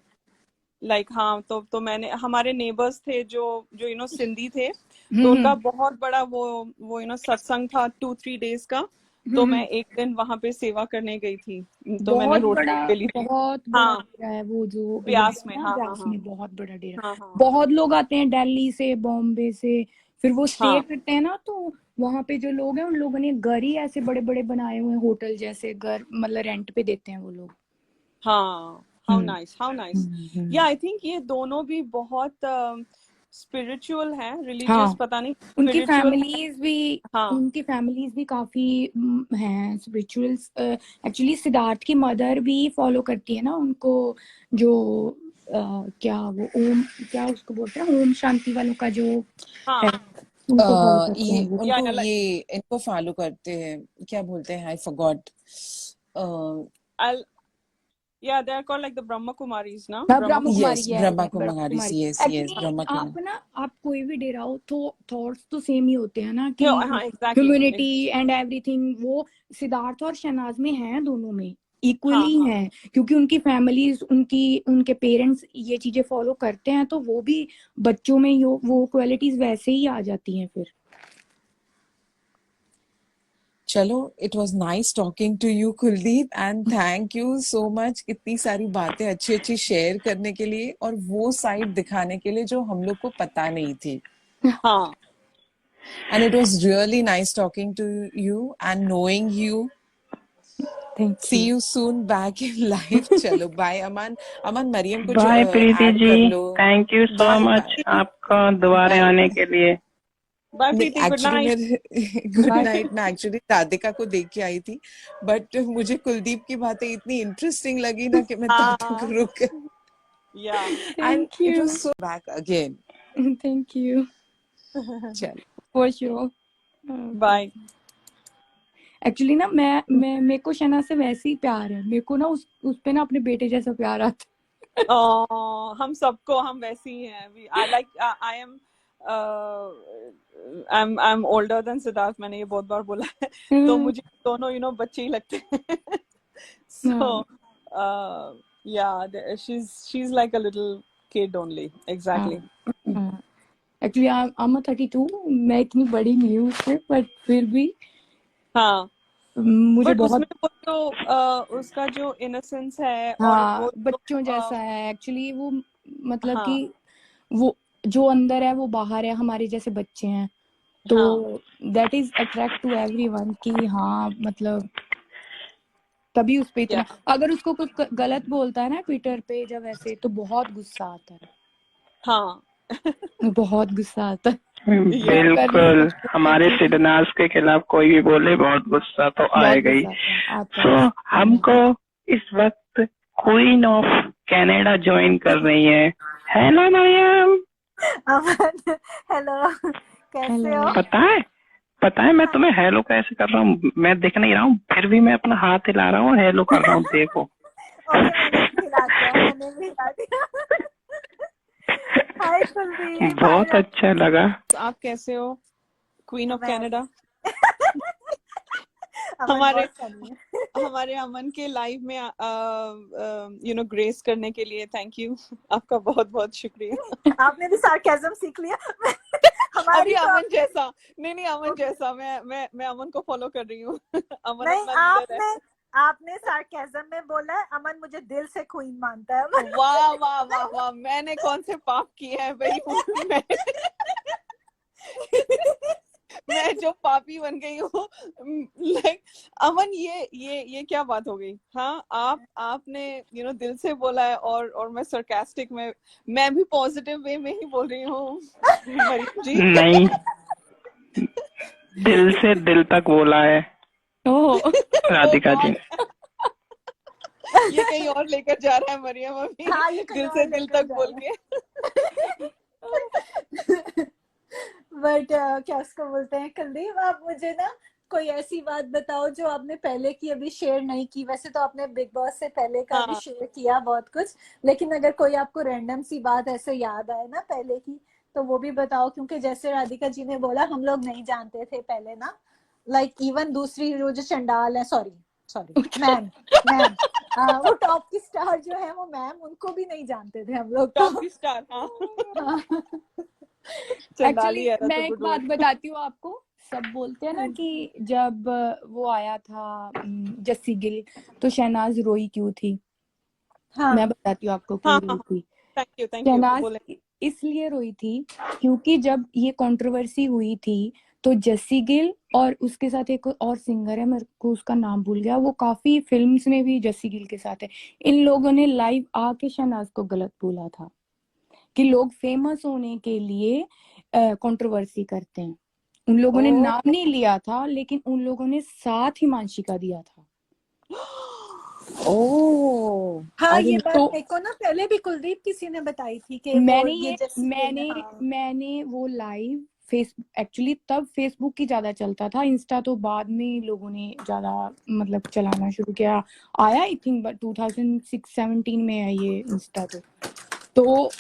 लाइक हाँ, तो मैंने, हमारे नेबर्स थे जो सिंधी थे, तो उनका बहुत बड़ा वो सत्संग था 2-3 days का, तो मैं एक दिन वहां पे सेवा करने गई थी, तो मैंने रोटी ले ली थी।
बहुत बड़ा
हाँ,
डेरा है वो जो
ब्यास
है
में,
ना,
हाँ हाँ
ब्यास
हाँ
में बहुत बड़ा डेरा।
हाँ हाँ
बहुत लोग आते हैं दिल्ली से, बॉम्बे से, फिर वो स्टे
हाँ
करते हैं ना, तो वहां पे जो लोग हैं उन लोगों ने घर ही ऐसे बड़े बड़े बनाए हुए हैं, होटल जैसे घर, मतलब रेंट पे देते हैं वो लोग।
हाँ, हाउ नाइस, हाउ नाइस। या आई थिंक ये दोनों भी बहुत स्पिरिचुअल है, रिलीजियस
हाँ,
पता नहीं,
उनकी
स्पिरिचुअल है।
फैमिलीज भी
हाँ
उनकी फैमिलीज भी काफी हैं स्पिरिचुअल। एक्चुअली सिद्धार्थ की मदर भी फॉलो करती है ना उनको, जो क्या वो ओम, क्या उसको बोलते हैं, ओम शांति वालों का जो
हाँ
है, उनको फॉलो करते
ये
हैं वो।
या
उनको
like
ये इनको फॉलो करते हैं, क्या बोलते हैं, I forgot.
I'll yeah, they are called like the Brahma Kumaris, na?
हाँ,
Brahma
ब्रह्म कुमारी
यस
है,
ब्रह्मा
ब्रह्म
कुमारी,
कुमारी।
यस यस
एक्चुअली
ब्रह्मा
आप
कुमारी।
ना, आप कोई भी डेरा हो तो थॉट्स तो सेम ही होते हैं ना, कि
Yeah, हाँ, exactly.
ह्यूमैनिटी एंड एवरीथिंग, वो सिद्धार्थ और शहनाज में है, दोनों में
हाँ
इक्वली
हाँ
है, क्योंकि उनकी फैमिलीज, उनके पेरेंट्स ये चीजें फॉलो करते हैं, तो वो भी बच्चों में वो क्वालिटीज वैसे ही आ जाती हैं फिर।
चलो, it was nice talking to you Kuldeep, and thank you so much इतनी सारी बातें अच्छी अच्छी शेयर करने के लिए और वो साइड दिखाने के लिए जो हम लोग को पता नहीं थी।
हाँ
and it was really nice talking to you and knowing you.
Thank
see
you.
You soon back in life. चलो बाय अमन। अमन मरियम को
बाय प्रीति
ऐड
जी,
कर लो।
Thank you so
bye
much
bye
आपका दोबारा
बाय।
आने के लिए।
Bye Preeti, good
actually
night.
मेरे गुड
बाय।
नाइट, मैं एक्चुअली राधिका को देख के आई थी, बट मुझे कुलदीप की बातें इतनी इंटरेस्टिंग लगी ना कि मैं तब तक
हाँ
रुक गई।
या
and
thank
it
you.
Was so back again.
Thank you
चल
फॉर श्योर।
बाय।
एक्चुअली ना, मैं मेरे को शना से वैसे ही प्यार है, मेरे को ना उस पे ना अपने बेटे जैसा प्यार आता
हम सबको, हम वैसे ही हैं। I am older than Siddharth, मैंने ये बहुत बार बोला है, तो मुझे दोनों बच्चे ही लगते हैं। सो या she's like a little kid only, exactly.
Actually I am 32, मैं इतनी बड़ी नहीं हूँ उससे, बट फिर भी
हाँ,
मुझे
बट
बहुत,
उसमें वो जो उसका जो इनोसेंस है और
हाँ,
वो
बच्चों जैसा है एक्चुअली वो, मतलब
हाँ
कि वो जो अंदर है वो बाहर है, हमारे जैसे बच्चे हैं, तो
हाँ
that is attract to everyone, कि हाँ, मतलब तभी उस पे
या
इतना, अगर उसको कुछ गलत बोलता है ना ट्विटर पे जब ऐसे, तो बहुत गुस्सा आता है,
हाँ
बहुत गुस्सा आता है।
या
बिल्कुल, हमारे सिद्धनाथ के खिलाफ कोई भी बोले बहुत गुस्सा तो
बहुत
आएगा ही।
गुस्सा आता
सो
है।
हमको इस वक्त क्वीन ऑफ कनाडा ज्वाइन कर रही है। हेलो मरियम।
अमन, हेलो, कैसे हो?
पता है मैं तुम्हें हेलो कैसे कर रहा हूँ? मैं दिख नहीं रहा हूँ, फिर भी मैं अपना हाथ हिला रहा हूँ, हेलो कर रहा हूँ, देखो।
ओके, मैंने भी हिला दिया। हाय कुलदीप,
बहुत अच्छा लगा।
आप कैसे हो क्वीन ऑफ
मैं
कनाडा?
अमन
हमारे
बहुत funny है।
हमारे अमन के लाइव में ग्रेस करने के लिए थैंक यू, आपका बहुत बहुत शुक्रिया।
आपने भी सार्केज्म सीख लिया।
अभी
हमारी तो
अमन जैसा नहीं, अमन जैसा मैं अमन को फॉलो कर रही हूँ। अमन
नहीं,
अपना लीडर है।
आपने सार्केज्म में बोला है, अमन मुझे दिल से क्वीन मानता है।
वाह वाह वाह वाह, मैंने कौन से पाप किए हैं भाई? मैं जो पापी बन गई हूँ, लाइक अमन, ये क्या बात हो गई? हाँ, आपने दिल से बोला है, और मैं सरकास्टिक में, मैं भी पॉजिटिव वे में ही बोल रही हूँ। मरियम जी
नहीं, दिल से दिल तक बोला है
ओह,
राधिका जी।
ये कहीं और लेकर जा रहा है मरियम अभी,
हाँ, ये कहीं
दिल
और
से दिल
लेकर
तक
जा
बोल
रहा है।
के।
बट क्या उसको बोलते हैं, कुलदीप आप मुझे ना कोई ऐसी बात बताओ जो आपने पहले की अभी शेयर नहीं की। वैसे तो आपने बिग बॉस से पहले का भी
हाँ
शेयर किया बहुत कुछ, लेकिन अगर कोई आपको रैंडम सी बात ऐसे याद आए ना पहले की, तो वो भी बताओ। क्योंकि जैसे राधिका जी ने बोला, हम लोग नहीं जानते थे पहले ना, लाइक इवन दूसरी जो चंडाल है, सॉरी सॉरी मैम, मैम वो टॉप की स्टार जो है वो मैम, उनको भी नहीं जानते थे हम लोग तो।
टॉप की स्टार, हाँ
हाँ
चंडाली
एक्चुअली
है
मैं
तो
एक
गुड
बात
वर्ड।
बताती हूँ आपको। सब बोलते हैं ना कि जब वो आया था जस्सी गिल, तो शहनाज रोई क्यों थी। मैं
हाँ
बताती हूँ आपको
हाँ
क्यों
हाँ,
रोई थी।
थैंक यू
शहनाज
बोले।
इसलिए रोई थी क्योंकि जब ये कंट्रोवर्सी हुई थी, तो जस्सी गिल और उसके साथ एक और सिंगर है, मेरे को उसका नाम भूल गया, वो काफी फिल्म्स में भी जस्सी गिल के साथ है। इन लोगों ने लाइव आके शहनाज को गलत बोला था कि लोग फेमस होने के लिए कंट्रोवर्सी करते हैं। उन लोगों ने
ओ
नाम नहीं लिया था, लेकिन उन लोगों ने साथ हिमांशी का दिया था।
ओ
हाँ,
आई
ये
डिडंट
बात
तो
मेरे को ना पहले भी कुलदीप किसी ने बताई थी कि वो
मैंने
ये
ये
जैसी गिल है। हाँ
मैंने वो लाइव फेस एक्चुअली तब फेसबुक ही ज्यादा चलता था, इंस्टा तो बाद में लोगों ने ज्यादा मतलब चलाना शुरू किया। आया आई थिंक 2006-17 में है ये इंस्टा तो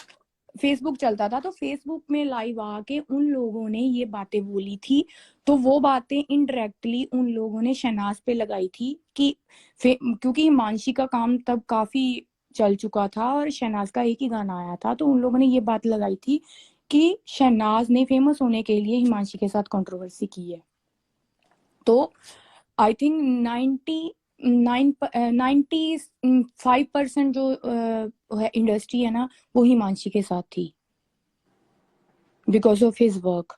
फेसबुक चलता था, तो फेसबुक में लाइव आके उन लोगों ने ये बातें बोली थी। तो वो बातें इनडायरेक्टली उन लोगों ने शहनाज पे लगाई थी कि क्योंकि हिमांशी का काम तब काफी चल चुका था और शहनाज का एक ही गाना आया था, तो उन लोगों ने ये बात लगाई थी कि शहनाज ने फेमस होने के लिए हिमांशी के साथ कंट्रोवर्सी की है। तो आई थिंक 95% जो इंडस्ट्री है ना, वो हिमांशी के साथ थी, because of his work,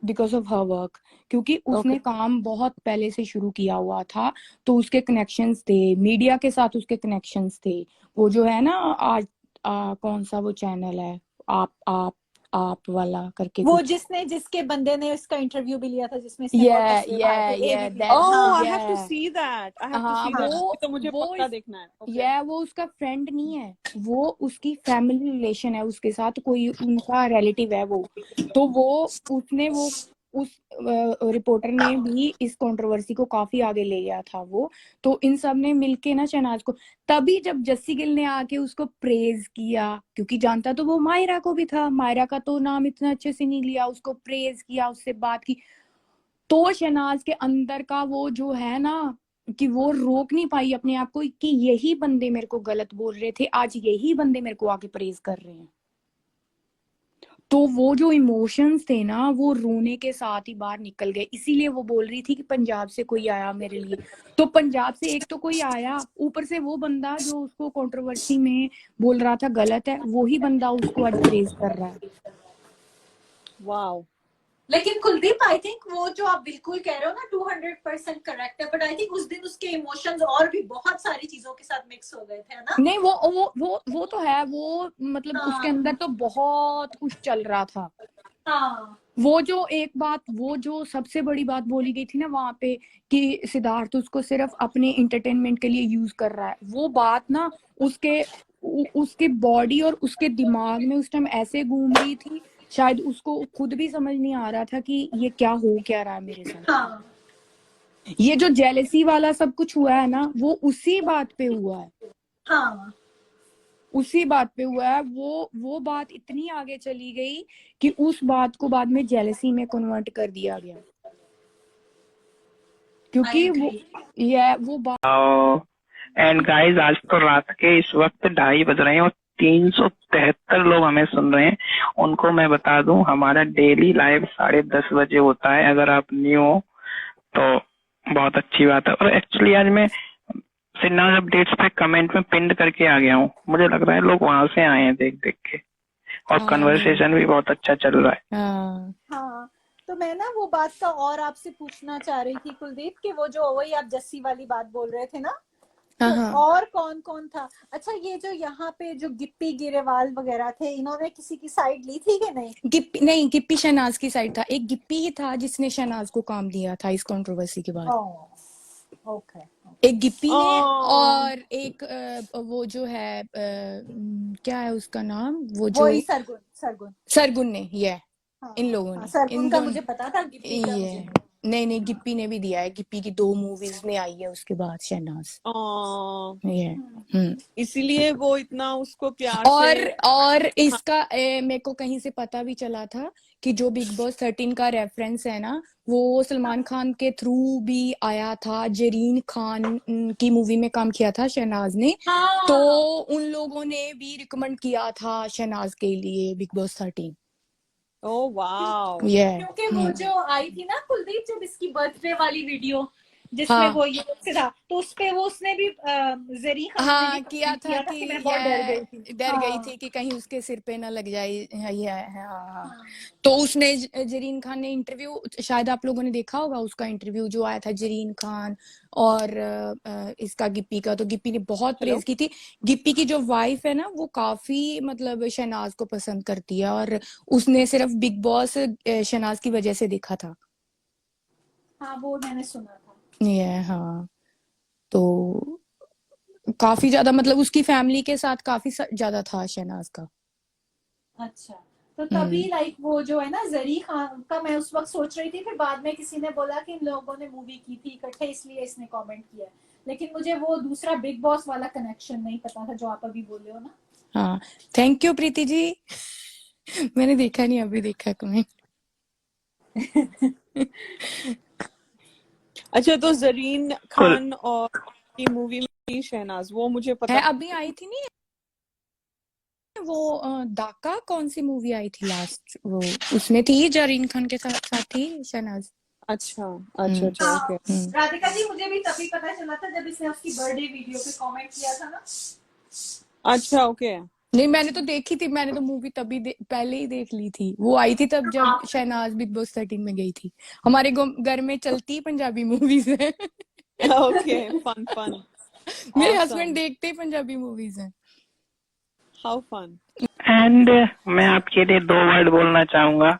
because of her work, क्योंकि
ओके।
उसने काम बहुत पहले से शुरू किया हुआ था। तो उसके कनेक्शंस थे, मीडिया के साथ उसके कनेक्शंस थे। वो जो है ना आज कौन सा वो चैनल है, आप वाला करके
वो
कुछ,
जिसने जिसके बंदे ने उसका इंटरव्यू भी लिया था, जिसमें इसने बहुत
ये
हंसे खाए थे,
ये
एबीपी पे।
दैट
ओह,
हाँ
आई हैव टू
ये
see that, I have to
हाँ
सी दैट,
हाँ
तो मुझे
वो
पक्का देखना है। ओके।
ये वो उसका फ्रेंड नहीं है, वो उसकी फैमिली रिलेशन है, उसके साथ कोई उनका रिलेटिव है वो। तो वो उस रिपोर्टर ने भी इस कंट्रोवर्सी को काफी आगे ले गया था वो। तो इन सब ने मिलके ना शहनाज को, तभी जब जस्सी गिल ने आके उसको प्रेज किया, क्योंकि जानता तो वो मायरा को भी था, मायरा का तो नाम इतना अच्छे से नहीं लिया, उसको प्रेज किया, उससे बात की, तो शहनाज के अंदर का वो जो है ना, कि वो रोक नहीं पाई अपने आप को कि यही बंदे मेरे को गलत बोल रहे थे, आज यही बंदे मेरे को आके प्रेज कर रहे हैं। तो वो जो इमोशंस थे ना, वो रोने के साथ ही बाहर निकल गए। इसीलिए वो बोल रही थी कि पंजाब से कोई आया मेरे लिए। तो पंजाब से एक तो कोई आया, ऊपर से वो बंदा जो उसको कंट्रोवर्सी में बोल रहा था गलत है, वो ही बंदा उसको आज प्रेज कर रहा है।
वाओ।
लेकिन कुलदीप, आई थिंक वो जो आप बिल्कुल कह रहे हो ना 200% करेक्ट है, बट आई थिंक उस दिन उसके इमोशंस और भी बहुत सारी चीजों के साथ मिक्स हो गए थे, है ना?
नहीं वो तो है, वो मतलब उसके
हाँ
अंदर तो बहुत कुछ चल रहा था।
हाँ
वो जो एक बात, वो जो सबसे बड़ी बात बोली गई थी ना वहां पे, कि सिद्धार्थ उसको सिर्फ अपने इंटरटेनमेंट के लिए यूज कर रहा है, वो बात ना उसके बॉडी और उसके दिमाग में उस टाइम ऐसे घूम रही थी, शायद उसको खुद भी समझ नहीं आ रहा था कि ये क्या हो क्या रहा है मेरे साथ।
हाँ
ये जो जेलेसी वाला सब कुछ हुआ है ना, वो उसी बात पे हुआ है,
हाँ
उसी बात पे हुआ है। वो बात इतनी आगे चली गई कि उस बात को बाद में जेलेसी में कन्वर्ट कर दिया गया,
आई
क्योंकि वो बात।
एंड गाइस, आज तो रात के इस वक्त 2:30 बज रहे हैं और 373 लोग हमें सुन रहे हैं। उनको मैं बता दूं, हमारा डेली लाइव 10:30 बजे होता है। अगर आप न्यू हो तो बहुत अच्छी बात है। और एक्चुअली आज मैं सिन्हा अपडेट्स पे कमेंट में पिंड करके आ गया हूँ। मुझे लग रहा है लोग वहां से आए हैं देख देख के, और कन्वर्सेशन भी बहुत अच्छा चल रहा है।
हाँ। तो मैं ना वो बात का और आपसे पूछना चाह रही थी कुलदीप, कि वो जो वही आप जस्सी वाली बात बोल रहे थे ना, तो और कौन कौन था? अच्छा, ये जो यहाँ पे जो गिप्पी गिरेवाल वगैरह थे, इन्होंने किसी की साइड ली थी कि नहीं?
गिप्पी शहनाज की साइड था। एक गिप्पी ही था जिसने शहनाज को काम दिया था इस कंट्रोवर्सी के बाद।
ओके।
एक गिप्पी ने, और एक वो जो है क्या है उसका नाम, वो जो
वही सरगुन।
सरगुन ने, ये
हाँ
इन लोगों
हाँ,
ने,
सरगुन
इन
का
दोनों
मुझे पता था, गिप्पी का मुझे
ये नहीं नहीं, गिप्पी ने भी दिया है, गिप्पी की 2 मूवीज में आई है उसके बाद शहनाज। ये हम्म।
इसीलिए वो इतना उसको प्यार से।
और
हाँ
इसका मेरे को कहीं से पता भी चला था कि जो बिग बॉस 13 का रेफरेंस है ना, वो सलमान खान के थ्रू भी आया था। जरीन खान की मूवी में काम किया था शहनाज ने, तो
हाँ
उन लोगों ने भी रिकमेंड किया था शहनाज के लिए बिग बॉस 13।
Oh wow.
ये
क्योंकि वो जो आई थी ना कुलदीप, जब इसकी बर्थडे वाली वीडियो जिसमें
हाँ
वो ये से था, तो उसपे वो उसने भी जरी खान ने भी
हाँ किया
कमेंट
था
किया था
कि
कि मैं बहुत डर गई थी।
डर गई
हाँ
थी कि कहीं उसके सिर पे ना लग जाए। ये हाँ हाँ।
हाँ
तो उसने जरीन खान ने इंटरव्यू, शायद आप लोगों ने देखा होगा उसका इंटरव्यू जो आया था, जरीन खान और इसका गिप्पी का। तो गिप्पी ने बहुत
हेलो।
प्रेज की थी। गिप्पी की जो वाइफ है ना, वो काफी मतलब शहनाज को पसंद करती है, और उसने सिर्फ बिग बॉस शहनाज की वजह से देखा था।
हाँ, वो मैंने सुना था।
ये हाँ। तो काफी ज्यादा मतलब उसकी फैमिली के साथ काफी ज्यादा था शहनाज का।
अच्छा, तो तभी
हम्म।
लाइक वो जो है ना जरी खान का, मैं उस वक्त सोच रही थी, फिर बाद में किसी ने बोला कि इन लोगों ने मूवी की थी इकट्ठे इसलिए इसने कमेंट किया, लेकिन मुझे वो दूसरा बिग बॉस वाला कनेक्शन नहीं पता था जो आप अभी बोले हो ना।
हाँ, थैंक यू प्रीति जी। मैंने देखा नहीं, अभी देखा कमेंट।
अच्छा, तो जरीन
कुल
खान और की मूवी में थी शहनाज, वो मुझे पता
है, अभी आई थी नहीं वो डाका, कौन सी मूवी आई थी लास्ट, वो उसमें थी जरीन खान के साथ थी शहनाज।
अच्छा अच्छा अच्छा,
हाँ,
ओके।
राधिका जी मुझे भी तभी पता चला था जब इसने उसकी बर्थडे वीडियो पे कमेंट किया था ना।
अच्छा ओके।
नहीं, मैंने तो देखी थी, मैंने तो मूवी तभी पहले ही देख ली थी। वो आई थी तब जब शहनाज बिग बॉस 13 में गई थी। हमारे घर में चलती पंजाबी मूवीज है।
Okay, fun fun.
मेरे
ऑसम,
हस्बैंड देखते ही पंजाबी मूवीज हैं।
How fun.
एंड मैं आपके लिए 2 वर्ड बोलना चाहूंगा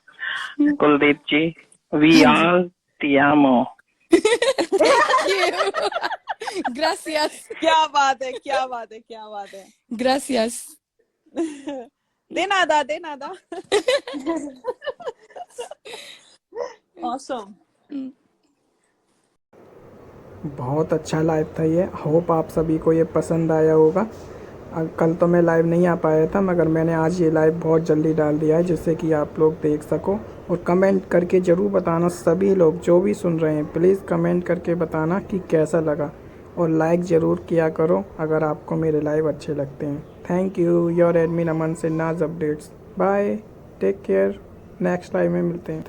कुलदीप जी, वी
हाँ जी।
आर तियामो।
Thank you. ग्रासियस।
क्या बात है, क्या बात है, क्या बात है।
ग्रासियस।
दे नादा, दे नादा। ऑसम।
बहुत अच्छा लाइव था ये। होप आप सभी को ये पसंद आया होगा। कल तो मैं लाइव नहीं आ पाया था, मगर मैंने आज ये लाइव बहुत जल्दी डाल दिया है जिससे कि आप लोग देख सको। और कमेंट करके ज़रूर बताना, सभी लोग जो भी सुन रहे हैं प्लीज़ कमेंट करके बताना कि कैसा लगा। और लाइक ज़रूर किया करो अगर आपको मेरे लाइव अच्छे लगते हैं। Thank you, your admin Aman से नाज updates. Bye, take care, next live में मिलते हैं।